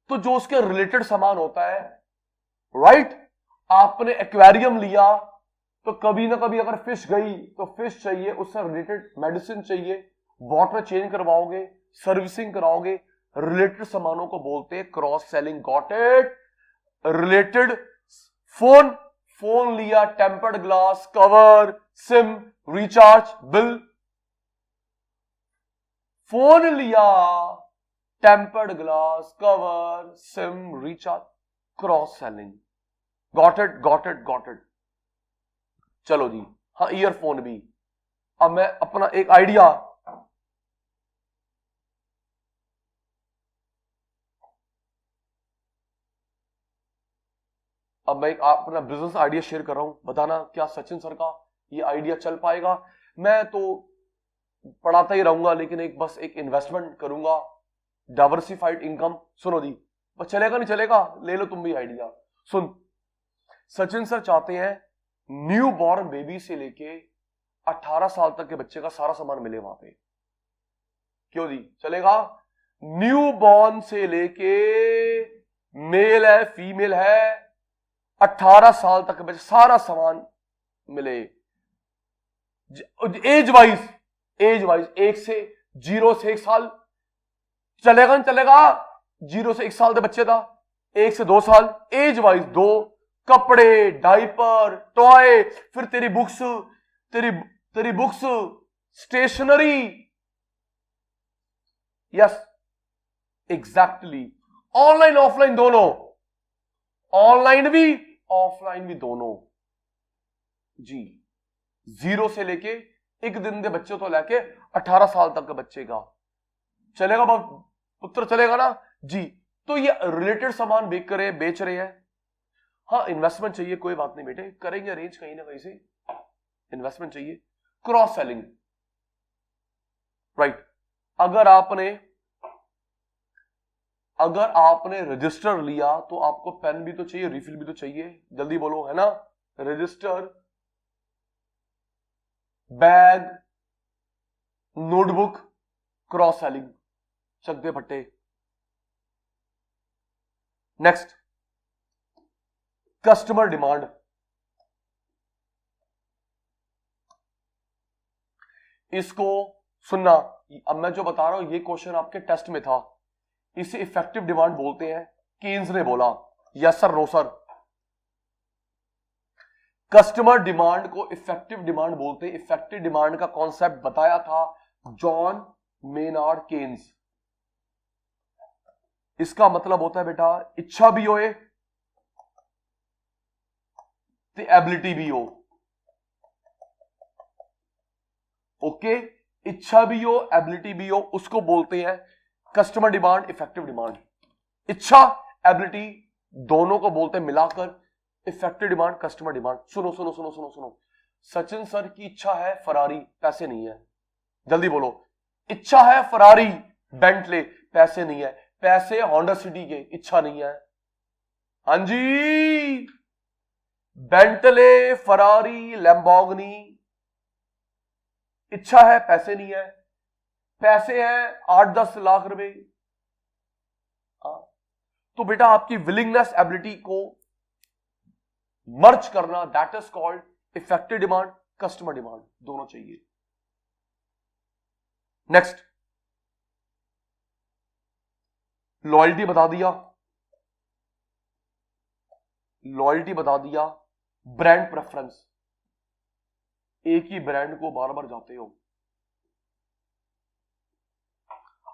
तो जो उसके रिलेटेड सामान होता है, राइट। आपने एक्वेरियम लिया तो कभी ना कभी अगर फिश गई तो फिश चाहिए, उससे रिलेटेड मेडिसिन चाहिए, वाटर चेंज करवाओगे, सर्विसिंग कराओगे, रिलेटेड सामानों को बोलते हैं cross selling. Got it? Related. Phone, phone लिया, tempered glass, cover, SIM, recharge, bill. Phone लिया, tempered glass, cover, SIM, recharge, cross selling. Got it, got it, got it. चलो जी, हाँ ईयरफोन भी। अब मैं अपना एक आइडिया, अब मैं अपना बिजनेस आइडिया शेयर कर रहा हूं, बताना क्या सचिन सर का ये आइडिया चल पाएगा। मैं तो पढ़ाता ही रहूंगा, लेकिन एक बस एक इन्वेस्टमेंट करूंगा, डाइवर्सिफाइड इनकम। सुनो जी, बस चलेगा नहीं चलेगा, ले लो तुम भी आइडिया। सुन, सचिन सर चाहते हैं न्यू बॉर्न बेबी से लेके 18 साल तक के बच्चे का सारा सामान मिले वहां पे। क्यों जी, चलेगा? न्यू बॉर्न से लेके, मेल है फीमेल है, 18 साल तक के बच्चे सारा सामान मिले, एज वाइज, एज वाइज, 0 से 1 साल। चलेगा नहीं चलेगा? 0 से 1 साल के बच्चे था, 1 से 2 साल, एज वाइज 2, कपड़े, डाइपर, टॉय, फिर तेरी बुक्स, तेरी books, stationery. Yes, exactly. Online offline दोनों, ऑनलाइन भी ऑफलाइन भी दोनों जी। 0 से लेके 1 दिन के बच्चे तो लेके 18 साल तक के बच्चे का चलेगा पुत्र, चलेगा ना जी। तो ये रिलेटेड सामान बेच रहे हैं। हाँ, इन्वेस्टमेंट चाहिए, कोई बात नहीं बेटे, करेंगे अरेंज कहीं ना कहीं से, इन्वेस्टमेंट चाहिए। Cross selling, right. अगर आपने रजिस्टर लिया तो आपको पेन भी तो चाहिए, रिफिल भी तो चाहिए, जल्दी बोलो, है ना? Register, bag, notebook, cross selling, चकदे फट्टे। Next, customer demand. इसको सुनना, अब मैं जो बता रहा हूं ये क्वेश्चन आपके टेस्ट में था। इसे इफेक्टिव डिमांड बोलते हैं, केन्स ने बोला। Yes sir, no sir? Customer demand को इफेक्टिव डिमांड बोलते हैं। इफेक्टिव डिमांड का कॉन्सेप्ट बताया था जॉन मेनार्ड केन्स। इसका मतलब होता है बेटा, इच्छा भी होए तो एबिलिटी भी हो। ओके, इच्छा भी हो, एबिलिटी भी हो, उसको बोलते हैं कस्टमर डिमांड, इफेक्टिव डिमांड। इच्छा, एबिलिटी दोनों को बोलते हैं मिलाकर इफेक्टिव डिमांड, कस्टमर डिमांड। सुनो सुनो सुनो सुनो सुनो, सचिन सर की इच्छा है फरारी, पैसे नहीं है, जल्दी बोलो। इच्छा है फरारी, बेंटले, पैसे नहीं है। पैसे होंडा सिटी के, इच्छा नहीं है। हाँ जी, बेंटले, फरारी, लैम्बोर्गिनी, इच्छा है, पैसे नहीं है। पैसे हैं 8-10 लाख रुपए। तो बेटा आपकी विलिंगनेस, एबिलिटी को मर्ज करना, that is called effective demand, customer demand, दोनों चाहिए। नेक्स्ट, लॉयल्टी बता दिया, लॉयल्टी बता दिया। ब्रांड प्रेफरेंस, एक ही ब्रांड को बार बार जाते हो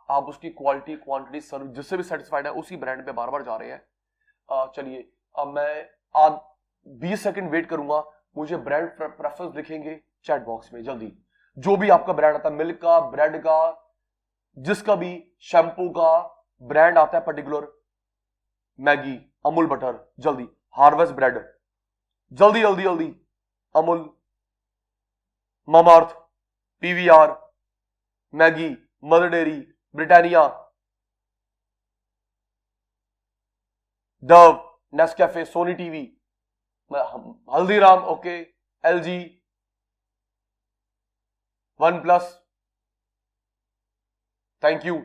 आप, उसकी क्वालिटी, क्वांटिटी, सर्विस, जिससे भी सेटिस्फाइड है उसी ब्रांड पे बार बार जा रहे हैं। चलिए, अब मैं आज 20 सेकंड वेट करूंगा, मुझे ब्रांड प्रेफरेंस दिखेंगे चैट बॉक्स में, जल्दी। जो भी आपका ब्रांड आता है, मिल्क का, ब्रेड का, जिसका भी, शैम्पू का ब्रांड आता है पर्टिकुलर, मैगी, अमूल बटर, जल्दी, हार्वेस्ट ब्रेड, जल्दी जल्दी जल्दी, Amul, Mamaearth, PVR, Maggi, mother dairy, Britannia, Dove, Nescafe, Sony TV, Haldiram, okay, LG, one plus, thank you,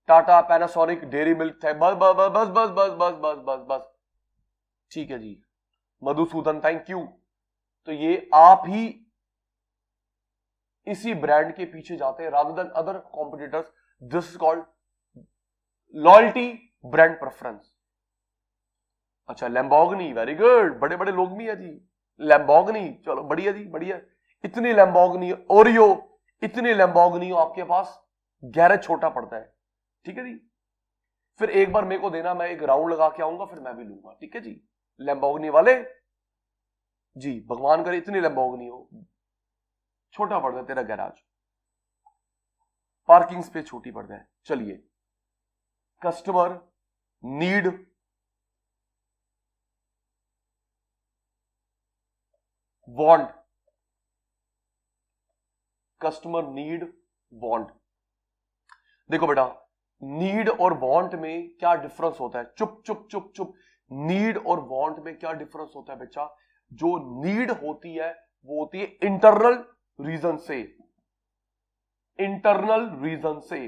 Tata, Panasonic, dairy milk, बस बस बस बस बस बस बस बस बस बस, ठीक है जी, मधुसूदन, थैंक यू। तो ये आप ही इसी ब्रांड के पीछे जाते हैं rather than other competitors. This is called loyalty, brand preference. अच्छा, लैम्बोर्गिनी, वेरी गुड, बड़े बड़े लोग भी है जी, लैम्बोर्गिनी, चलो बढ़िया जी, बढ़िया। इतनी लैम्बोर्गिनी, ओरियो, इतनी लैम्बोर्गिनी आपके पास, गैरेज छोटा पड़ता है, ठीक है जी। फिर एक बार मेरे को देना, मैं एक राउंड लगा के आऊंगा, फिर मैं भी लूंगा, ठीक है जी। लैम्बोर्गिनी वाले जी, भगवान करे इतनी लैम्बोर्गिनी हो, छोटा पड़ता है तेरा गैराज, पार्किंग स्पेस छोटी पड़ता है। चलिए, customer need want, customer need want. देखो बेटा, नीड और वांट में क्या डिफरेंस होता है? चुप चुप चुप चुप। नीड और वांट में क्या डिफरेंस होता है बच्चा? जो नीड होती है वो होती है इंटरनल रीजन से, इंटरनल रीजन से,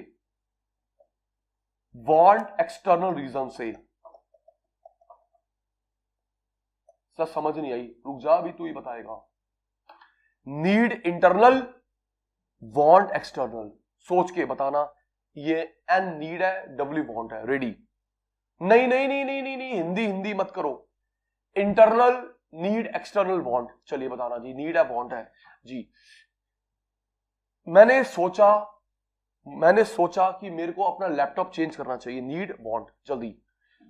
वांट एक्सटर्नल रीजन से। सर समझ नहीं आई, रुक जा, अभी तू ही बताएगा। Need internal, want external. सोच के बताना, ये एन नीड है, डब्ल्यू वांट है, रेडी? नहीं नहीं नहीं नहीं नहीं नहीं, हिंदी हिंदी मत करो। Internal need, external want. चलिए बताना जी, नीड है वांट है जी। मैंने सोचा कि मेरे को अपना लैपटॉप चेंज करना चाहिए, नीड वांट, जल्दी।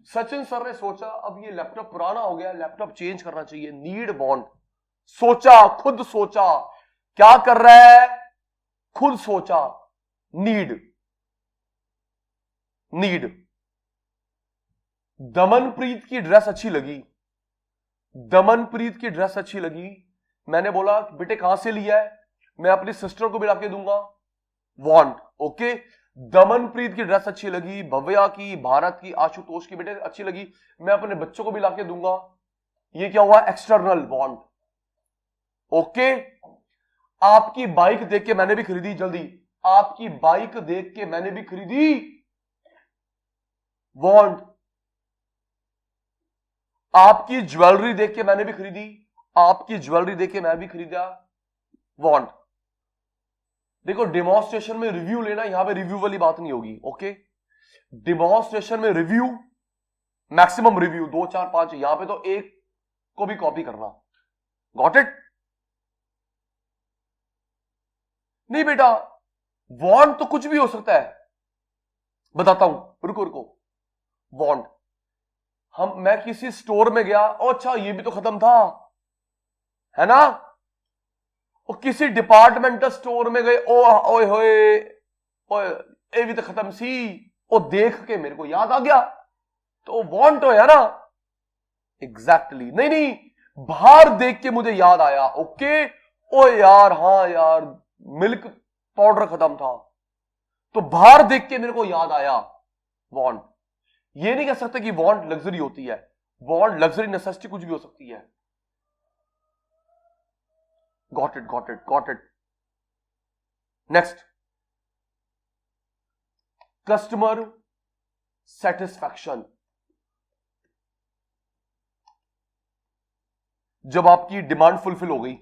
सचिन सर ने सोचा अब ये लैपटॉप पुराना हो गया, लैपटॉप चेंज करना चाहिए, नीड वांट। सोचा, खुद सोचा, क्या कर रहा है? खुद सोचा, नीड, नीड। दमनप्रीत की ड्रेस अच्छी लगी, दमनप्रीत की ड्रेस अच्छी लगी, मैंने बोला बेटे कहां से लिया है? मैं अपनी सिस्टर को भी लाके दूंगा, वांट, ओके। दमनप्रीत की ड्रेस अच्छी लगी, भव्या की, भारत की, आशुतोष की बेटे अच्छी लगी, मैं अपने बच्चों को भी लाके दूंगा, ये क्या हुआ? External want, okay. आपकी बाइक देख के मैंने भी खरीदी, जल्दी, आपकी बाइक देख के मैंने भी खरीदी, वांट। आपकी ज्वेलरी देख के मैंने भी खरीदी, आपकी ज्वेलरी देख के मैं भी खरीदा, वांट। देखो, डेमोन्स्ट्रेशन में रिव्यू लेना, यहां पे रिव्यू वाली बात नहीं होगी, ओके। डेमोन्स्ट्रेशन में रिव्यू, मैक्सिमम रिव्यू 2 4 5, यहां पे तो एक को भी कॉपी करना, गॉट इट? नहीं बेटा, वांट तो कुछ भी हो सकता है, बताता हूं, रुको रुको। वांट, मैं किसी स्टोर में गया, ओ अच्छा ये भी तो खत्म था, है ना? वो किसी डिपार्टमेंटल स्टोर में गए, ओ ओए होए, ओए ये भी तो खत्म सी, ओ देख के मेरे को याद आ गया, तो वांट हो, है ना? एग्जैक्टली, नहीं नहीं, बाहर देख के मुझे याद आया, ओके। ओ यार, हाँ यार, मिल्क पाउडर खत्म था, तो बाहर देख के मेरे को याद आया, वांट। ये नहीं कह सकते कि वांट लग्जरी होती है, वांट लग्जरी नेसेसिटी कुछ भी हो सकती है। Got it, got it, got it. Next, customer satisfaction. जब आपकी डिमांड फुलफिल हो गई,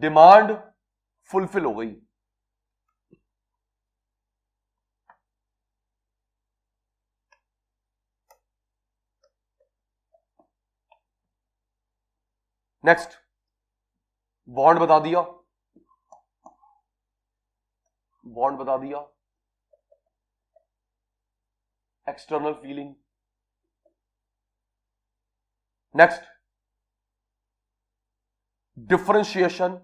डिमांड फुलफिल हो गई, नेक्स्ट, बॉन्ड बता दिया, बॉन्ड बता दिया, external feeling. Next, differentiation,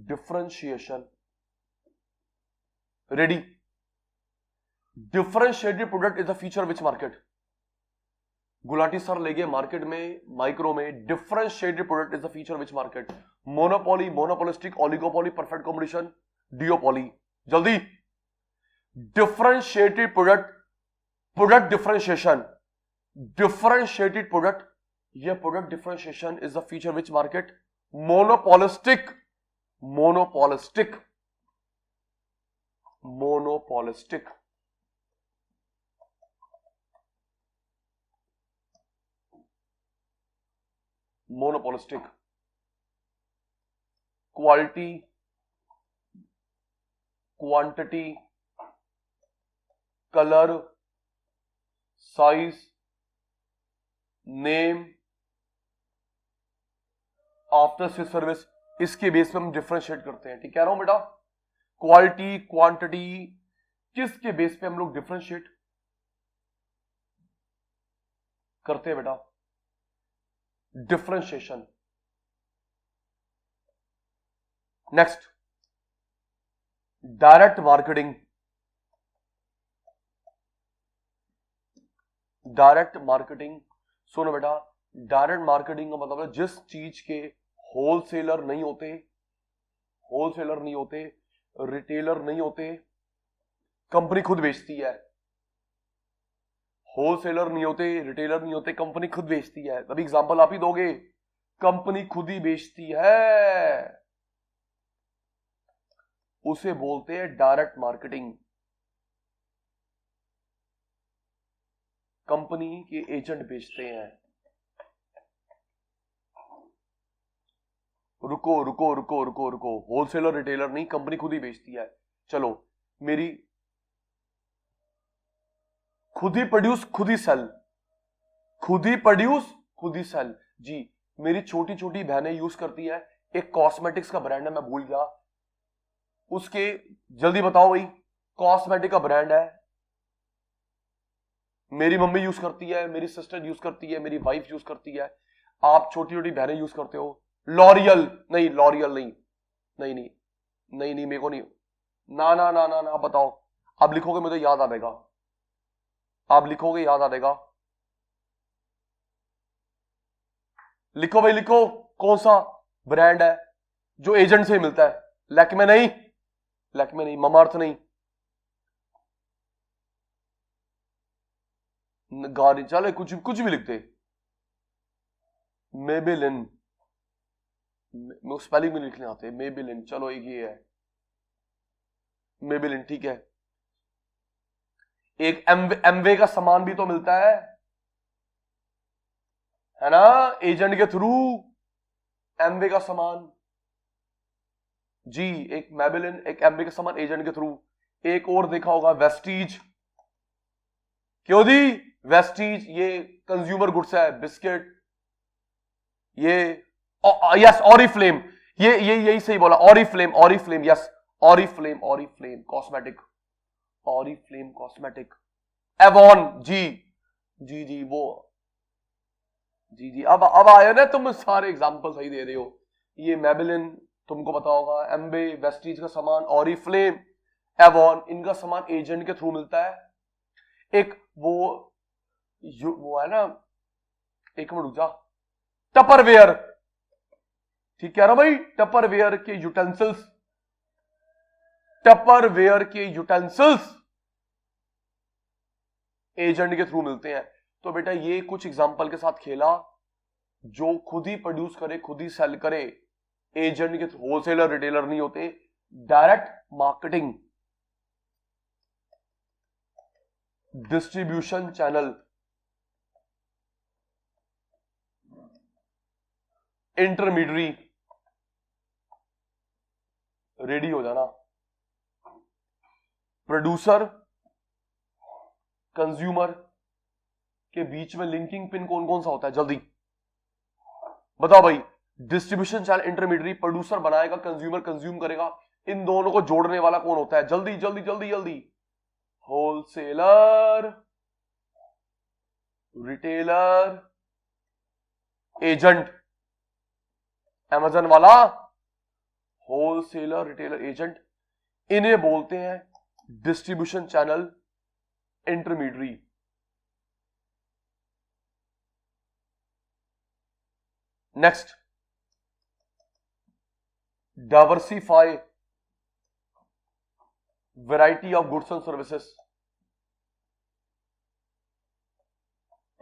differentiation, ready? Differentiated product is a feature which market? Gulati sir ले गए मार्केट में, माइक्रो में, differentiated product is the feature which market? Monopoly, monopolistic, oligopoly, perfect competition, duopoly, जल्दी। Differentiated product, product differentiation, differentiated product, ये product differentiation is the feature which market monopolistic, monopolistic, monopolistic, monopolistic, quality, quantity, colour, size, name, after sale service, इसके base पे हम differentiate करते हैं। ठीक कह रहा हूं बेटा? क्वालिटी, क्वांटिटी, किसके बेस पे हम लोग डिफरेंशिएट करते हैं बेटा? Differentiation. Next, direct marketing, direct marketing, सुनो बेटा, डायरेक्ट मार्केटिंग का मतलब है जिस चीज के होलसेलर नहीं होते, होलसेलर नहीं होते, रिटेलर नहीं होते, कंपनी खुद बेचती है। होलसेलर नहीं होते, रिटेलर नहीं होते, कंपनी खुद बेचती है। तभी एग्जांपल आप ही दोगे, कंपनी खुद ही बेचती है, उसे बोलते हैं डायरेक्ट मार्केटिंग। कंपनी के एजेंट बेचते हैं। रुको रुको रुको रुको रुको, होलसेलर रिटेलर नहीं, कंपनी खुद ही बेचती है। चलो, मेरी खुद ही प्रोड्यूस खुद ही सेल, खुद ही प्रोड्यूस खुद ही सेल। जी, मेरी छोटी छोटी बहनें यूज करती है, एक कॉस्मेटिक्स का ब्रांड है, मैं भूल गया उसके, जल्दी बताओ भाई, कॉस्मेटिक का ब्रांड है, मेरी मम्मी यूज करती है, मेरी सिस्टर यूज करती है, मेरी वाइफ यूज करती है, आप छोटी छोटी बहनें यूज करते हो। लॉरियल नहीं, लॉरियल नहीं, नहीं नहीं नहीं नहीं, मेरे को नहीं, ना ना ना ना ना, बताओ। आप लिखोगे मुझे याद आ जाएगा, आप लिखोगे याद आ जाएगा। लिखो भाई लिखो, कौन सा ब्रांड है जो एजेंट से मिलता है? लैक्मे नहीं, लैक्मे नहीं, ममार्थ नहीं, गाड़ी, चले कुछ कुछ भी लिखते, मेबेलिन, स्पेलिंग में लिखने आते, मेबेलिन, चलो एक ये है, मेबेलिन, ठीक है। एक एमवे का सामान भी तो मिलता है ना, एजेंट के थ्रू, एमवे का सामान। जी, एक मेबेलिन, एक एमवे का सामान एजेंट के थ्रू। एक और देखा होगा, वेस्टीज, क्यों दी? वेस्टीज, ये कंज्यूमर गुड्स है, बिस्किट, ये यस ऑरिफ्लेम, ये यही सही बोला, Oriflame, Oriflame, yes, Oriflame, Oriflame cosmetic, Oriflame cosmetic, Avon, जी जी जी वो, जी जी, अब आए ना, तुम सारे एग्जांपल सही दे रहे हो। ये मेबेलिन तुमको पता होगा, एम्बे, वेस्टीज का सामान, ऑरिफ्लेम, एवॉन, इनका सामान एजेंट के थ्रू मिलता है। एक वो है ना, एक मिनट रुक जा, टपरवेयर, ठीक कह रहा भाई, टपरवेयर के यूटेंसिल्स, टपरवेयर के यूटेंसिल्स एजेंट के थ्रू मिलते हैं। तो बेटा ये कुछ एग्जांपल के साथ खेला, जो खुद ही प्रोड्यूस करे, खुद ही सेल करे, एजेंट के थ्रू, होलसेलर रिटेलर नहीं होते, direct marketing, distribution channel, intermediary, ready हो जाना, प्रोड्यूसर कंज्यूमर के बीच में लिंकिंग पिन कौन कौन सा होता है, जल्दी बताओ भाई। डिस्ट्रीब्यूशन चैनल, इंटरमीडियरी, प्रोड्यूसर बनाएगा, कंज्यूमर कंज्यूम करेगा, इन दोनों को जोड़ने वाला कौन होता है, जल्दी जल्दी जल्दी जल्दी? होलसेलर, रिटेलर, एजेंट, अमेजन वाला, होलसेलर, रिटेलर, एजेंट, इन्हें बोलते हैं distribution channel, intermediary. Next, diversify, variety of goods and services,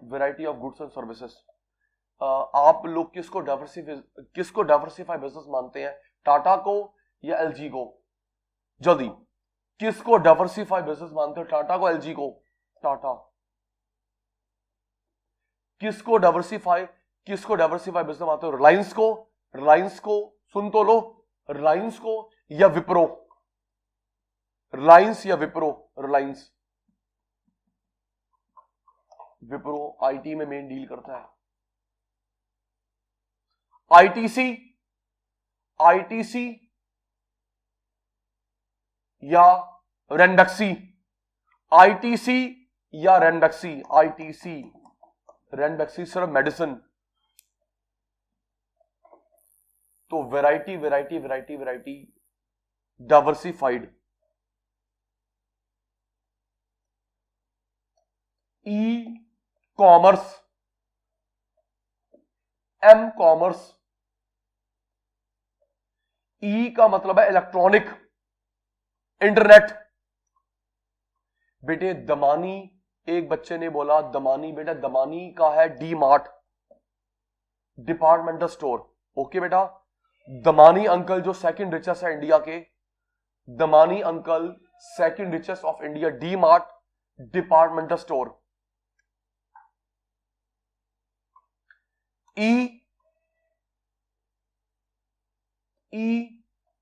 variety of goods and services. आप लोग किसको डाइवर्सिफाई बिजनेस मानते हैं, टाटा को या एलजी को? जल्दी, किसको डाइवर्सिफाई बिजनेस मानते हो, टाटा को, एलजी को? टाटा। किसको डाइवर्सिफाई बिजनेस मानते हो, रिलायंस को, सुन तो लो, रिलायंस को या विप्रो? रिलायंस या विप्रो? रिलायंस। विप्रो आईटी में मेन डील करता है। आईटीसी या रेंडक्सी? आईटीसी या रेंडक्सी? आईटीसी, रेंडक्सी सिर्फ मेडिसिन। तो variety diversified. E commerce, m commerce. E का मतलब है इलेक्ट्रॉनिक, इंटरनेट। बेटे दमानी, एक बच्चे ने बोला दमानी, बेटा दमानी का है D Mart, departmental store. Okay बेटा, दमानी अंकल जो सेकंड रिचेस्ट है इंडिया के, Damani uncle second richest of India, D Mart, departmental store. E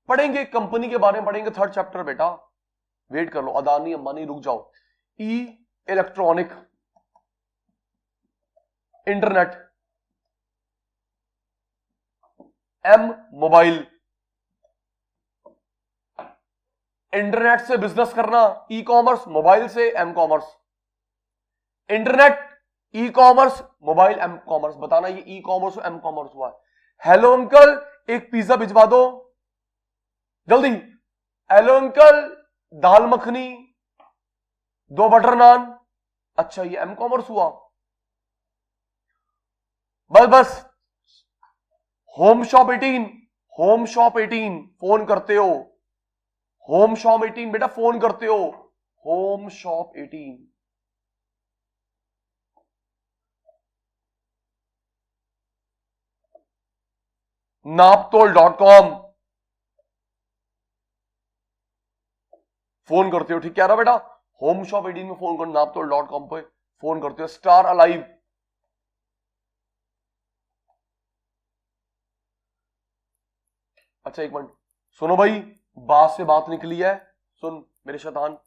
पढ़ेंगे, कंपनी के बारे में पढ़ेंगे, थर्ड चैप्टर बेटा, वेट कर लो, अदानी अंबानी, रुक जाओ। E electronic, internet. M mobile, internet से बिजनेस करना, ई कॉमर्स, मोबाइल से m commerce. Internet, e commerce, mobile, m commerce. बताना ये ई कॉमर्स एम कॉमर्स हुआ है। हेलो अंकल एक पिज्जा भिजवा दो जल्दी। हेलो अंकल दाल मखनी, 2 बटर नान। अच्छा ये एम कॉमर्स हुआ। बस होम शॉप 18 फोन करते हो, होम शॉप 18 बेटा फोन करते हो, होम शॉप 18। naptol.com फोन करते हो, ठीक कह रहा बेटा, होम शॉप 18 में फोन करो, naptol.com पे फोन करते हो। स्टार अलाइव, अच्छा एक मिनट सुनो भाई, बात से बात निकली है, सुन मेरे शैतान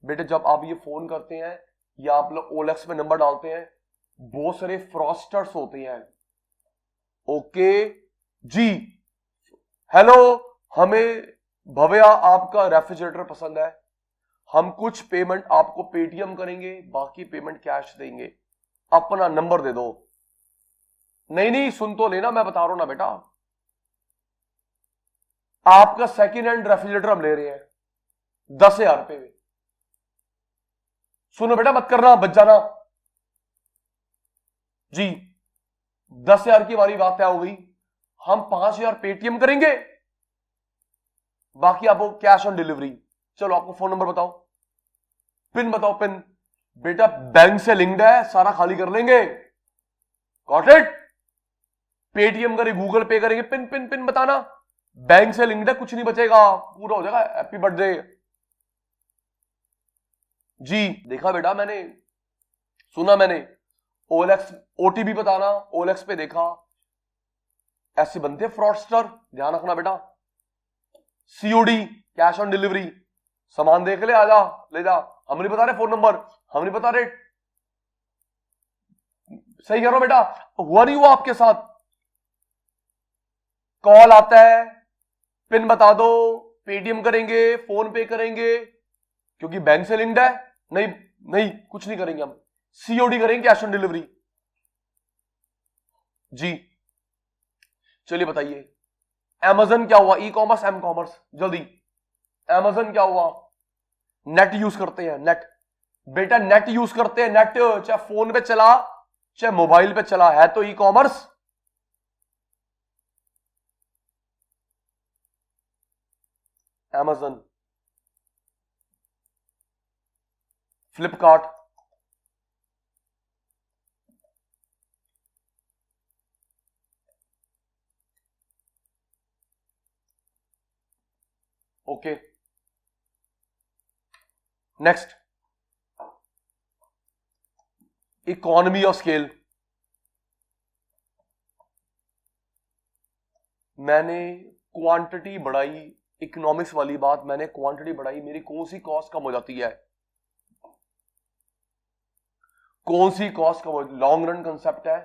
बेटे, जब आप ये फोन करते हैं या आप लोग ओलेक्स में नंबर डालते हैं, बहुत सारे फ्रॉस्टर्स होते हैं। ओके जी, हेलो हमें भव्या आपका रेफ्रिजरेटर पसंद है, हम कुछ पेमेंट आपको पेटीएम करेंगे, बाकी पेमेंट कैश देंगे, अपना नंबर दे दो। नहीं सुन तो लेना, मैं बता रहा हूं ना बेटा, आपका सेकेंड हैंड रेफ्रिजरेटर हम ले रहे हैं 10,000 रुपए में। सुनो बेटा मत करना, बच जाना जी। 10,000 की हमारी बात तय हो गई, हम 5,000 पेटीएम करेंगे, बाकी आपको कैश ऑन डिलीवरी। चलो आपको फोन नंबर बताओ, पिन बताओ, पिन बेटा बैंक से लिंक्ड है, सारा खाली कर लेंगे। Got it? पेटीएम करें, गूगल पे करेंगे, पिन पिन पिन बताना, बैंक से लिंक्ड है, कुछ नहीं बचेगा, पूरा हो जाएगा। हैप्पी बर्थडे जी। देखा बेटा मैंने, सुना मैंने, ओएलएक्स ओटीपी बताना, ओएलएक्स पे देखा, ऐसे बनते फ्रॉडस्टर, ध्यान रखना बेटा। सीओडी, कैश ऑन डिलीवरी, सामान देख ले, आजा ले जा, हम नहीं बता रहे फोन नंबर, हम नहीं बता रहे। सही कह रहा हूं बेटा, हुआ नहीं हुआ आपके साथ? कॉल आता है, पिन बता दो, पेटीएम करेंगे, फोन पे करेंगे, क्योंकि बैंक से लिंक्ड है, नहीं कुछ नहीं करेंगे हम, सीओडी करेंगे, कैश ऑन डिलीवरी जी। चलिए बताइए, अमेज़न क्या हुआ? ई कॉमर्स, एम कॉमर्स, जल्दी। अमेज़न क्या हुआ? नेट यूज करते हैं, नेट बेटा, नेट यूज करते हैं, नेट, चाहे फोन पे चला चाहे मोबाइल पे चला, है तो e commerce. Amazon, Flipkart, okay. Next, economy of scale. मैंने क्वांटिटी बढ़ाई, इकोनॉमिक्स वाली बात, मैंने क्वांटिटी बढ़ाई, मेरी कौन सी कॉस्ट कम हो जाती है? कौन सी कॉस्ट कम हो? लॉन्ग रन कंसेप्ट है,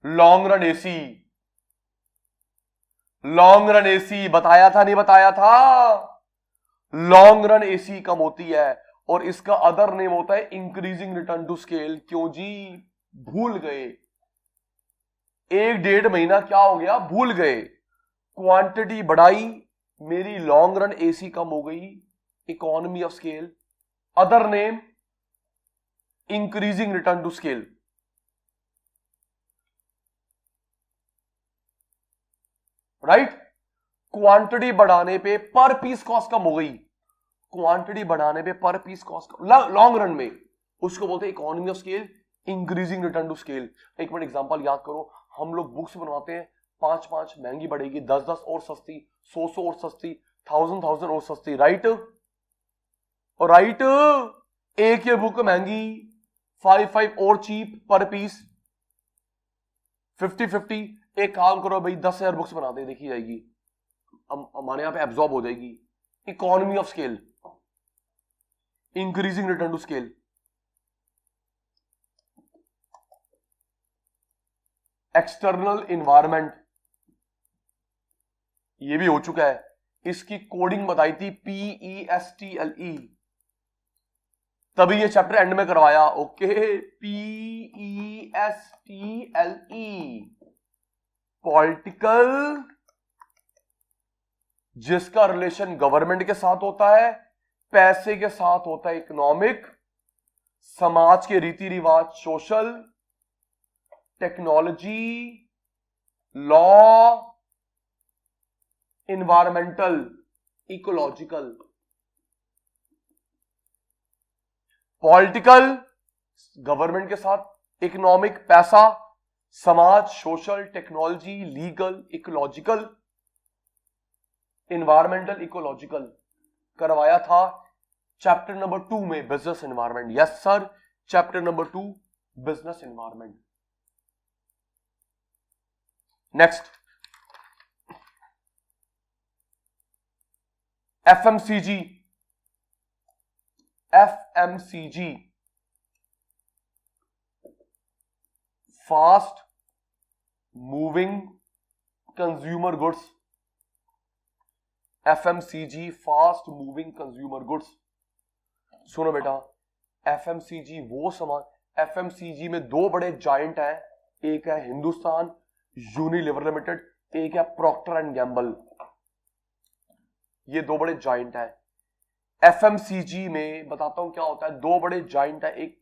long run AC, long run AC बताया था नहीं बताया था? लॉन्ग रन एसी कम होती है और इसका अदर नेम होता है इंक्रीजिंग रिटर्न टू स्केल। क्यों जी? भूल गए, 1-1.5 महीना क्या हो गया? भूल गए। क्वांटिटी बढ़ाई, मेरी लॉन्ग रन एसी कम हो गई, economy of scale, other name increasing return to scale. Right? Quantity बढ़ाने पे पर पीस कॉस्ट कम हो गई, क्वांटिटी बढ़ाने पे पर पीस कॉस्ट लॉन्ग रन में, उसको बोलते हैं economy of scale, increasing return to scale. एक मिनट एग्जांपल याद करो, हम लोग बुक्स बनवाते हैं, 5-5 महंगी बढ़ेगी, 10-10 और सस्ती, 100-100 और सस्ती, 1000-1000 और सस्ती। राइट? और राइट, एक ये बुक महंगी, 5-5 और चीप पर पीस, 50-50। एक काम करो भाई, 10,000 बुक्स बना दे, देखी जाएगी, हमारे यहां पे एब्जॉर्ब हो जाएगी। Economy of scale, increasing return to scale. External environment, ये भी हो चुका है, इसकी कोडिंग बताई थी, PESTLE, तभी ये चैप्टर एंड में करवाया। ओके, PESTLE, पॉलिटिकल, जिसका रिलेशन गवर्नमेंट के साथ होता है, पैसे के साथ होता है इकोनॉमिक, समाज के रीति रिवाज social, technology, law, environmental, ecological. Political government के साथ, इकोनॉमिक पैसा, समाज social, technology legal, ecological, environmental, ecological करवाया था चैप्टर नंबर 2 में, business environment. Yes sir, chapter number 2 business environment. Next, FMCG, FMCG, fast moving consumer goods. FMCG, fast moving consumer goods. सुनो बेटा, FMCG वो सामान, FMCG में 2 बड़े जायंट हैं, एक है हिंदुस्तान यूनिलीवर लिमिटेड, एक है प्रॉक्टर एंड गैम्बल। ये 2 बड़े जायंट हैं। FMCG में बताता हूं क्या होता है, 2 बड़े जायंट है, एक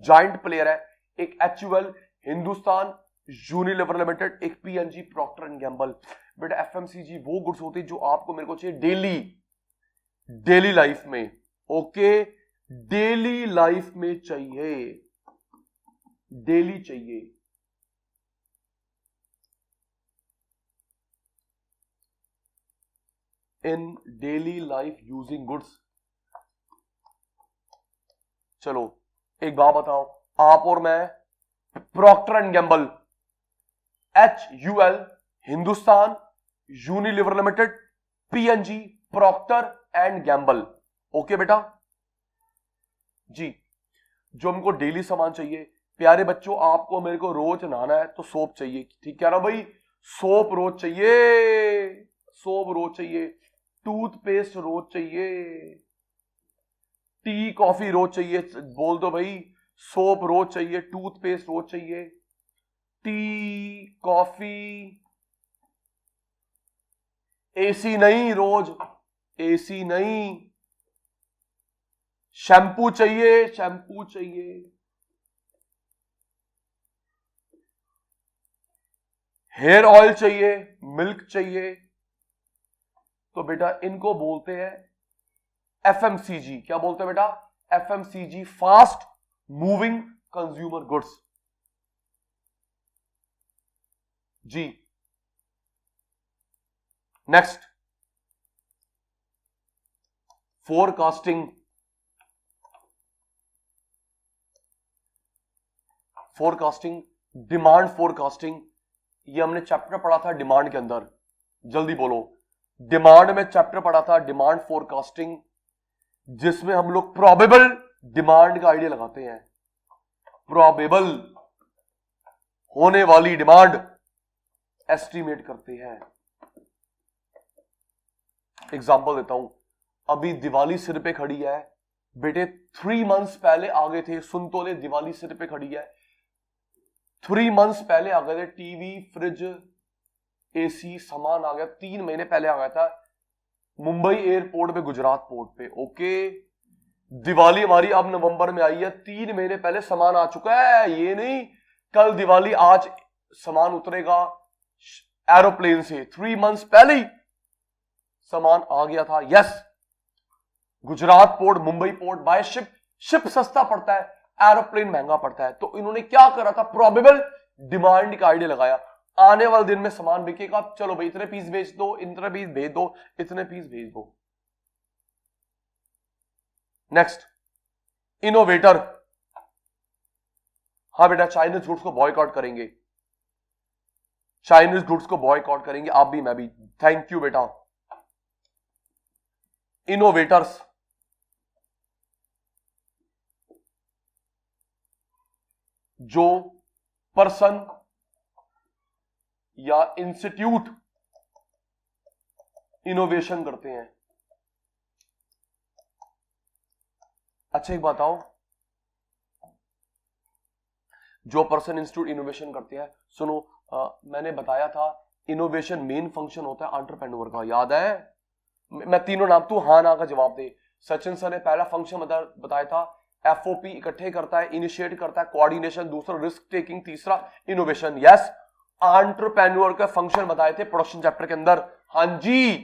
जायंट प्लेयर है, एक HUL हिंदुस्तान यूनिलीवर लिमिटेड, एक PNG प्रॉक्टर एंड गैम्बल। बेटा FMCG वो गुड्स होती है जो आपको मेरे को चाहिए डेली लाइफ में। ओके, डेली लाइफ में चाहिए, डेली चाहिए। In daily life using goods. चलो एक बात बताओ, आप और मैं, Procter and Gamble, HUL Hindustan Unilever limited, PNG Procter and Gamble. Okay बेटा जी, जो हमको डेली सामान चाहिए। प्यारे बच्चों, आपको मेरे को रोज नहाना है तो सोप चाहिए, ठीक है ना भाई? सोप रोज चाहिए, सोप रोज चाहिए, टूथपेस्ट रोज चाहिए, टी कॉफी रोज चाहिए, बोल दो भाई, सोप रोज चाहिए, टूथपेस्ट रोज चाहिए, टी कॉफी, एसी नहीं रोज, एसी नहीं, शैम्पू चाहिए, शैम्पू चाहिए, हेयर ऑयल चाहिए, मिल्क चाहिए। तो बेटा इनको बोलते हैं FMCG। क्या बोलते हैं बेटा? FMCG, fast moving consumer goods. जी next, forecasting. Forecasting, demand forecasting, ये हमने चैप्टर पढ़ा था डिमांड के अंदर। जल्दी बोलो, डिमांड में चैप्टर पढ़ा था डिमांड फोरकास्टिंग, जिसमें हम लोग प्रोबेबल डिमांड का आइडिया लगाते हैं। प्रोबेबल होने वाली डिमांड एस्टिमेट करते हैं। एग्जांपल देता हूं, अभी दिवाली सिर पे खड़ी है बेटे, 3 मंथ्स पहले आ गए थे, सुन तो ले, दिवाली सिर पे खड़ी है, 3 मंथ्स पहले आ गए थे, टीवी, फ्रिज, एसी, सामान आ गया 3 महीने पहले आ गया था मुंबई एयरपोर्ट पे, गुजरात पोर्ट पे। ओके, दिवाली हमारी अब नवंबर में आई है, 3 महीने पहले सामान आ चुका है। ये नहीं कल दिवाली, आज सामान उतरेगा एरोप्लेन से, 3 मंथ्स पहले ही सामान आ गया था। Yes, Gujarat port, Mumbai port, by ship. Ship सस्ता पड़ता है, एरोप्लेन महंगा पड़ता है। तो इन्होंने क्या करा था, प्रोबेबल डिमांड का आइडिया लगाया। आने वाले दिन में सामान बिकेगा, चलो भाई इतने पीस बेच दो, इतने पीस भेज दो, इतने पीस भेज दो। Next, innovator. हाँ बेटा, चाइनीज गुड्स को बॉयकॉट करेंगे, चाइनीज गुड्स को बॉयकॉट करेंगे, आप भी मैं भी। थैंक यू बेटा। इनोवेटर्स, जो पर्सन या इंस्टीट्यूट इनोवेशन करते हैं। अच्छा एक बताओ, जो पर्सन इंस्टीट्यूट इनोवेशन करते हैं, सुनो, मैंने बताया था इनोवेशन मेन फंक्शन होता है एंटरप्रेन्योर का, याद है? मैं तीनों नाम, तू हाँ ना का जवाब दे। सचिन सर ने पहला फंक्शन बताया था, एफओपी इकट्ठे करता है, इनिशिएट करता है, कोऑर्डिनेशन, दूसरा रिस्क टेकिंग, तीसरा इनोवेशन। यस, एंटरप्रेन्योर का फंक्शन बताए थे प्रोडक्शन चैप्टर के अंदर। हाँ जी,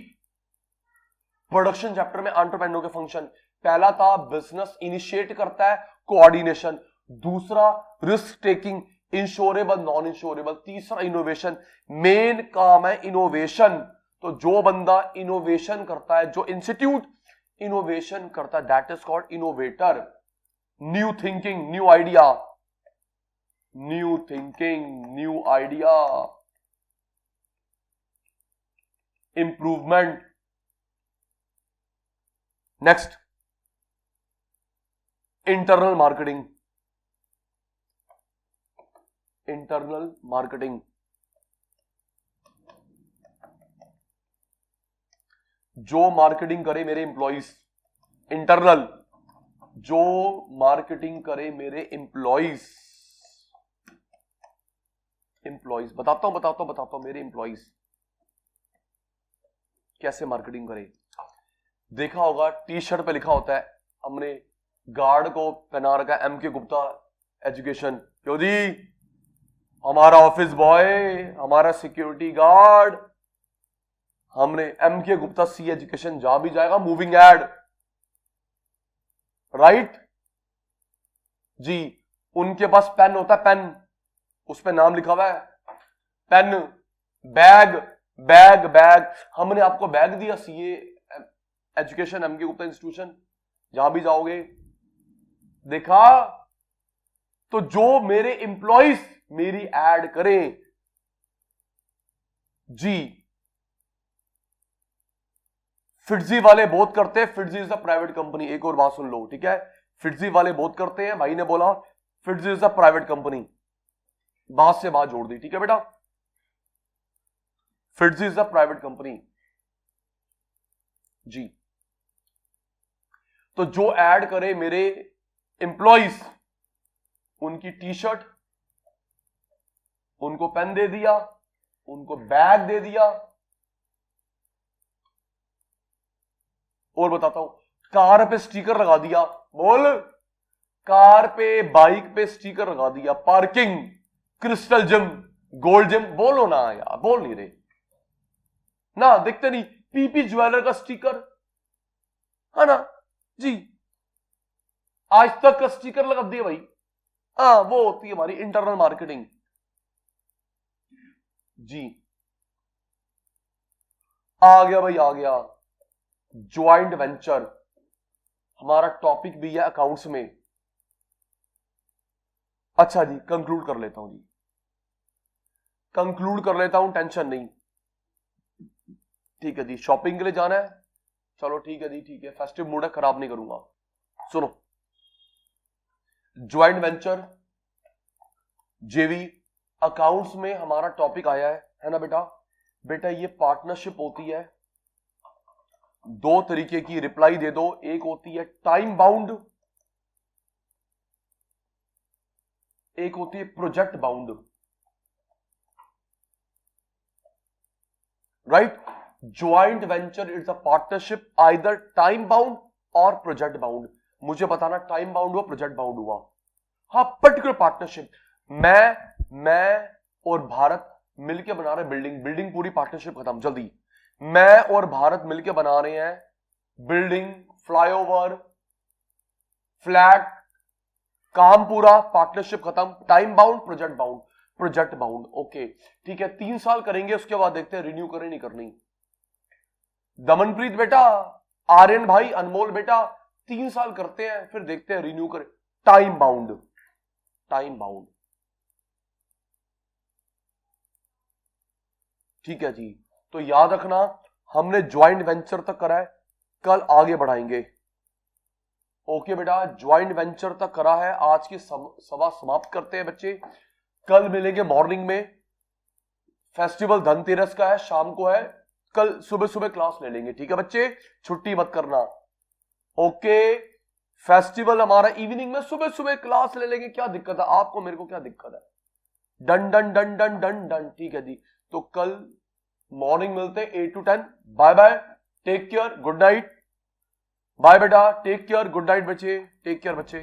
प्रोडक्शन चैप्टर में एंटरप्रेन्योर के फंक्शन, पहला था बिजनेस इनिशिएट करता है, कोऑर्डिनेशन, दूसरा risk taking, insurable, non insurable, तीसरा इनोवेशन। मेन काम है इनोवेशन। तो जो बंदा इनोवेशन करता है, जो इंस्टीट्यूट इनोवेशन करता है, that is called innovator. New thinking, new idea, new thinking, new idea, improvement. Next, internal marketing. Internal marketing, जो मार्केटिंग करे मेरे एम्प्लॉइज। इंटरनल, जो मार्केटिंग करे मेरे एम्प्लॉइज। एम्प्लॉइज बताता हूं मेरे एम्प्लॉइज कैसे मार्केटिंग करे। देखा होगा टी शर्ट पे लिखा होता है, हमने गार्ड को पहना रखा है MK गुप्ता एजुकेशन। क्यों जी, हमारा ऑफिस बॉय, हमारा सिक्योरिटी गार्ड, हमने MK गुप्ता सी एजुकेशन, जहां भी जाएगा मूविंग एड, राइट जी। उनके पास पेन होता है, पेन, उस पे नाम लिखा हुआ है, पेन, बैग, बैग, बैग। हमने आपको बैग दिया, CA education, MK Gupta institution, जहां भी जाओगे। देखा, तो जो मेरे एम्प्लॉइज मेरी एड करें जी। फिटजी वाले बहुत करते हैं, FIITJEE is a private company. एक और बात सुन लो, ठीक है? फिटजी वाले बहुत करते हैं, भाई ने बोला FIITJEE is a private company, बात से बात जोड़ दी, ठीक है बेटा? FIITJEE is a private company जी। तो जो ऐड करे मेरे एम्प्लॉइज, उनकी टी शर्ट, उनको पेन दे दिया, उनको बैग दे दिया। और बताता हूं, कार पे स्टिकर लगा दिया, बोल, कार पे, बाइक पे स्टिकर लगा दिया, parking, crystal gym, gold gym. बोलो ना यार, बोल नहीं रहे ना, देखते नहीं, पीपी ज्वेलर का स्टिकर है ना जी। आज तक का स्टिकर लगा दिए भाई। हाँ, वो होती है हमारी इंटरनल मार्केटिंग जी। आ गया भाई, आ गया ज्वाइंट वेंचर, हमारा टॉपिक भी है अकाउंट्स में। अच्छा जी, कंक्लूड कर लेता हूं जी, कंक्लूड कर लेता हूं, टेंशन नहीं। ठीक है जी, शॉपिंग के लिए जाना है, चलो ठीक है जी, ठीक है, फेस्टिव मूड है, खराब नहीं करूंगा। सुनो, ज्वाइंट वेंचर, जेवी, अकाउंट्स में हमारा टॉपिक आया है ना बेटा। बेटा ये पार्टनरशिप होती है दो तरीके की, रिप्लाई दे दो। एक होती है टाइम बाउंड, एक होती है project bound. Right, joint venture is a partnership either time bound और प्रोजेक्ट बाउंड। मुझे बताना टाइम बाउंड हुआ, प्रोजेक्ट बाउंड हुआ। हाँ, पर्टिकुलर पार्टनरशिप, मैं और भारत मिलके बना रहे बिल्डिंग, बिल्डिंग पूरी, पार्टनरशिप खत्म। जल्दी, मैं और भारत मिलके बना रहे हैं बिल्डिंग, फ्लाईओवर, फ्लैट, काम पूरा, पार्टनरशिप खत्म। Time bound, project bound, project bound. Okay ठीक है, 3 साल करेंगे, उसके बाद देखते हैं रिन्यू करें नहीं करनी। दमनप्रीत बेटा, आर्यन भाई, अनमोल बेटा, 3 साल करते हैं, फिर देखते हैं रिन्यू करें। Time bound, time bound. ठीक है जी, तो याद रखना हमने ज्वाइंट वेंचर तक करा है, कल आगे बढ़ाएंगे। ओके बेटा, ज्वाइंट वेंचर तक करा है, आज की सभा समाप्त करते हैं बच्चे। कल मिलेंगे मॉर्निंग में, फेस्टिवल धनतेरस का है, शाम को है, कल सुबह सुबह क्लास ले लेंगे। ठीक है बच्चे, छुट्टी मत करना। ओके, फेस्टिवल हमारा इवनिंग में, सुबह सुबह क्लास ले लेंगे, क्या दिक्कत है आपको, मेरे को क्या दिक्कत है। Done done done done done done. ठीक है जी, तो कल मॉर्निंग मिलते हैं 8 to 10। Bye bye, take care, good night. Bye बेटा, टेक केयर, गुड नाइट बच्चे, टेक केयर बच्चे।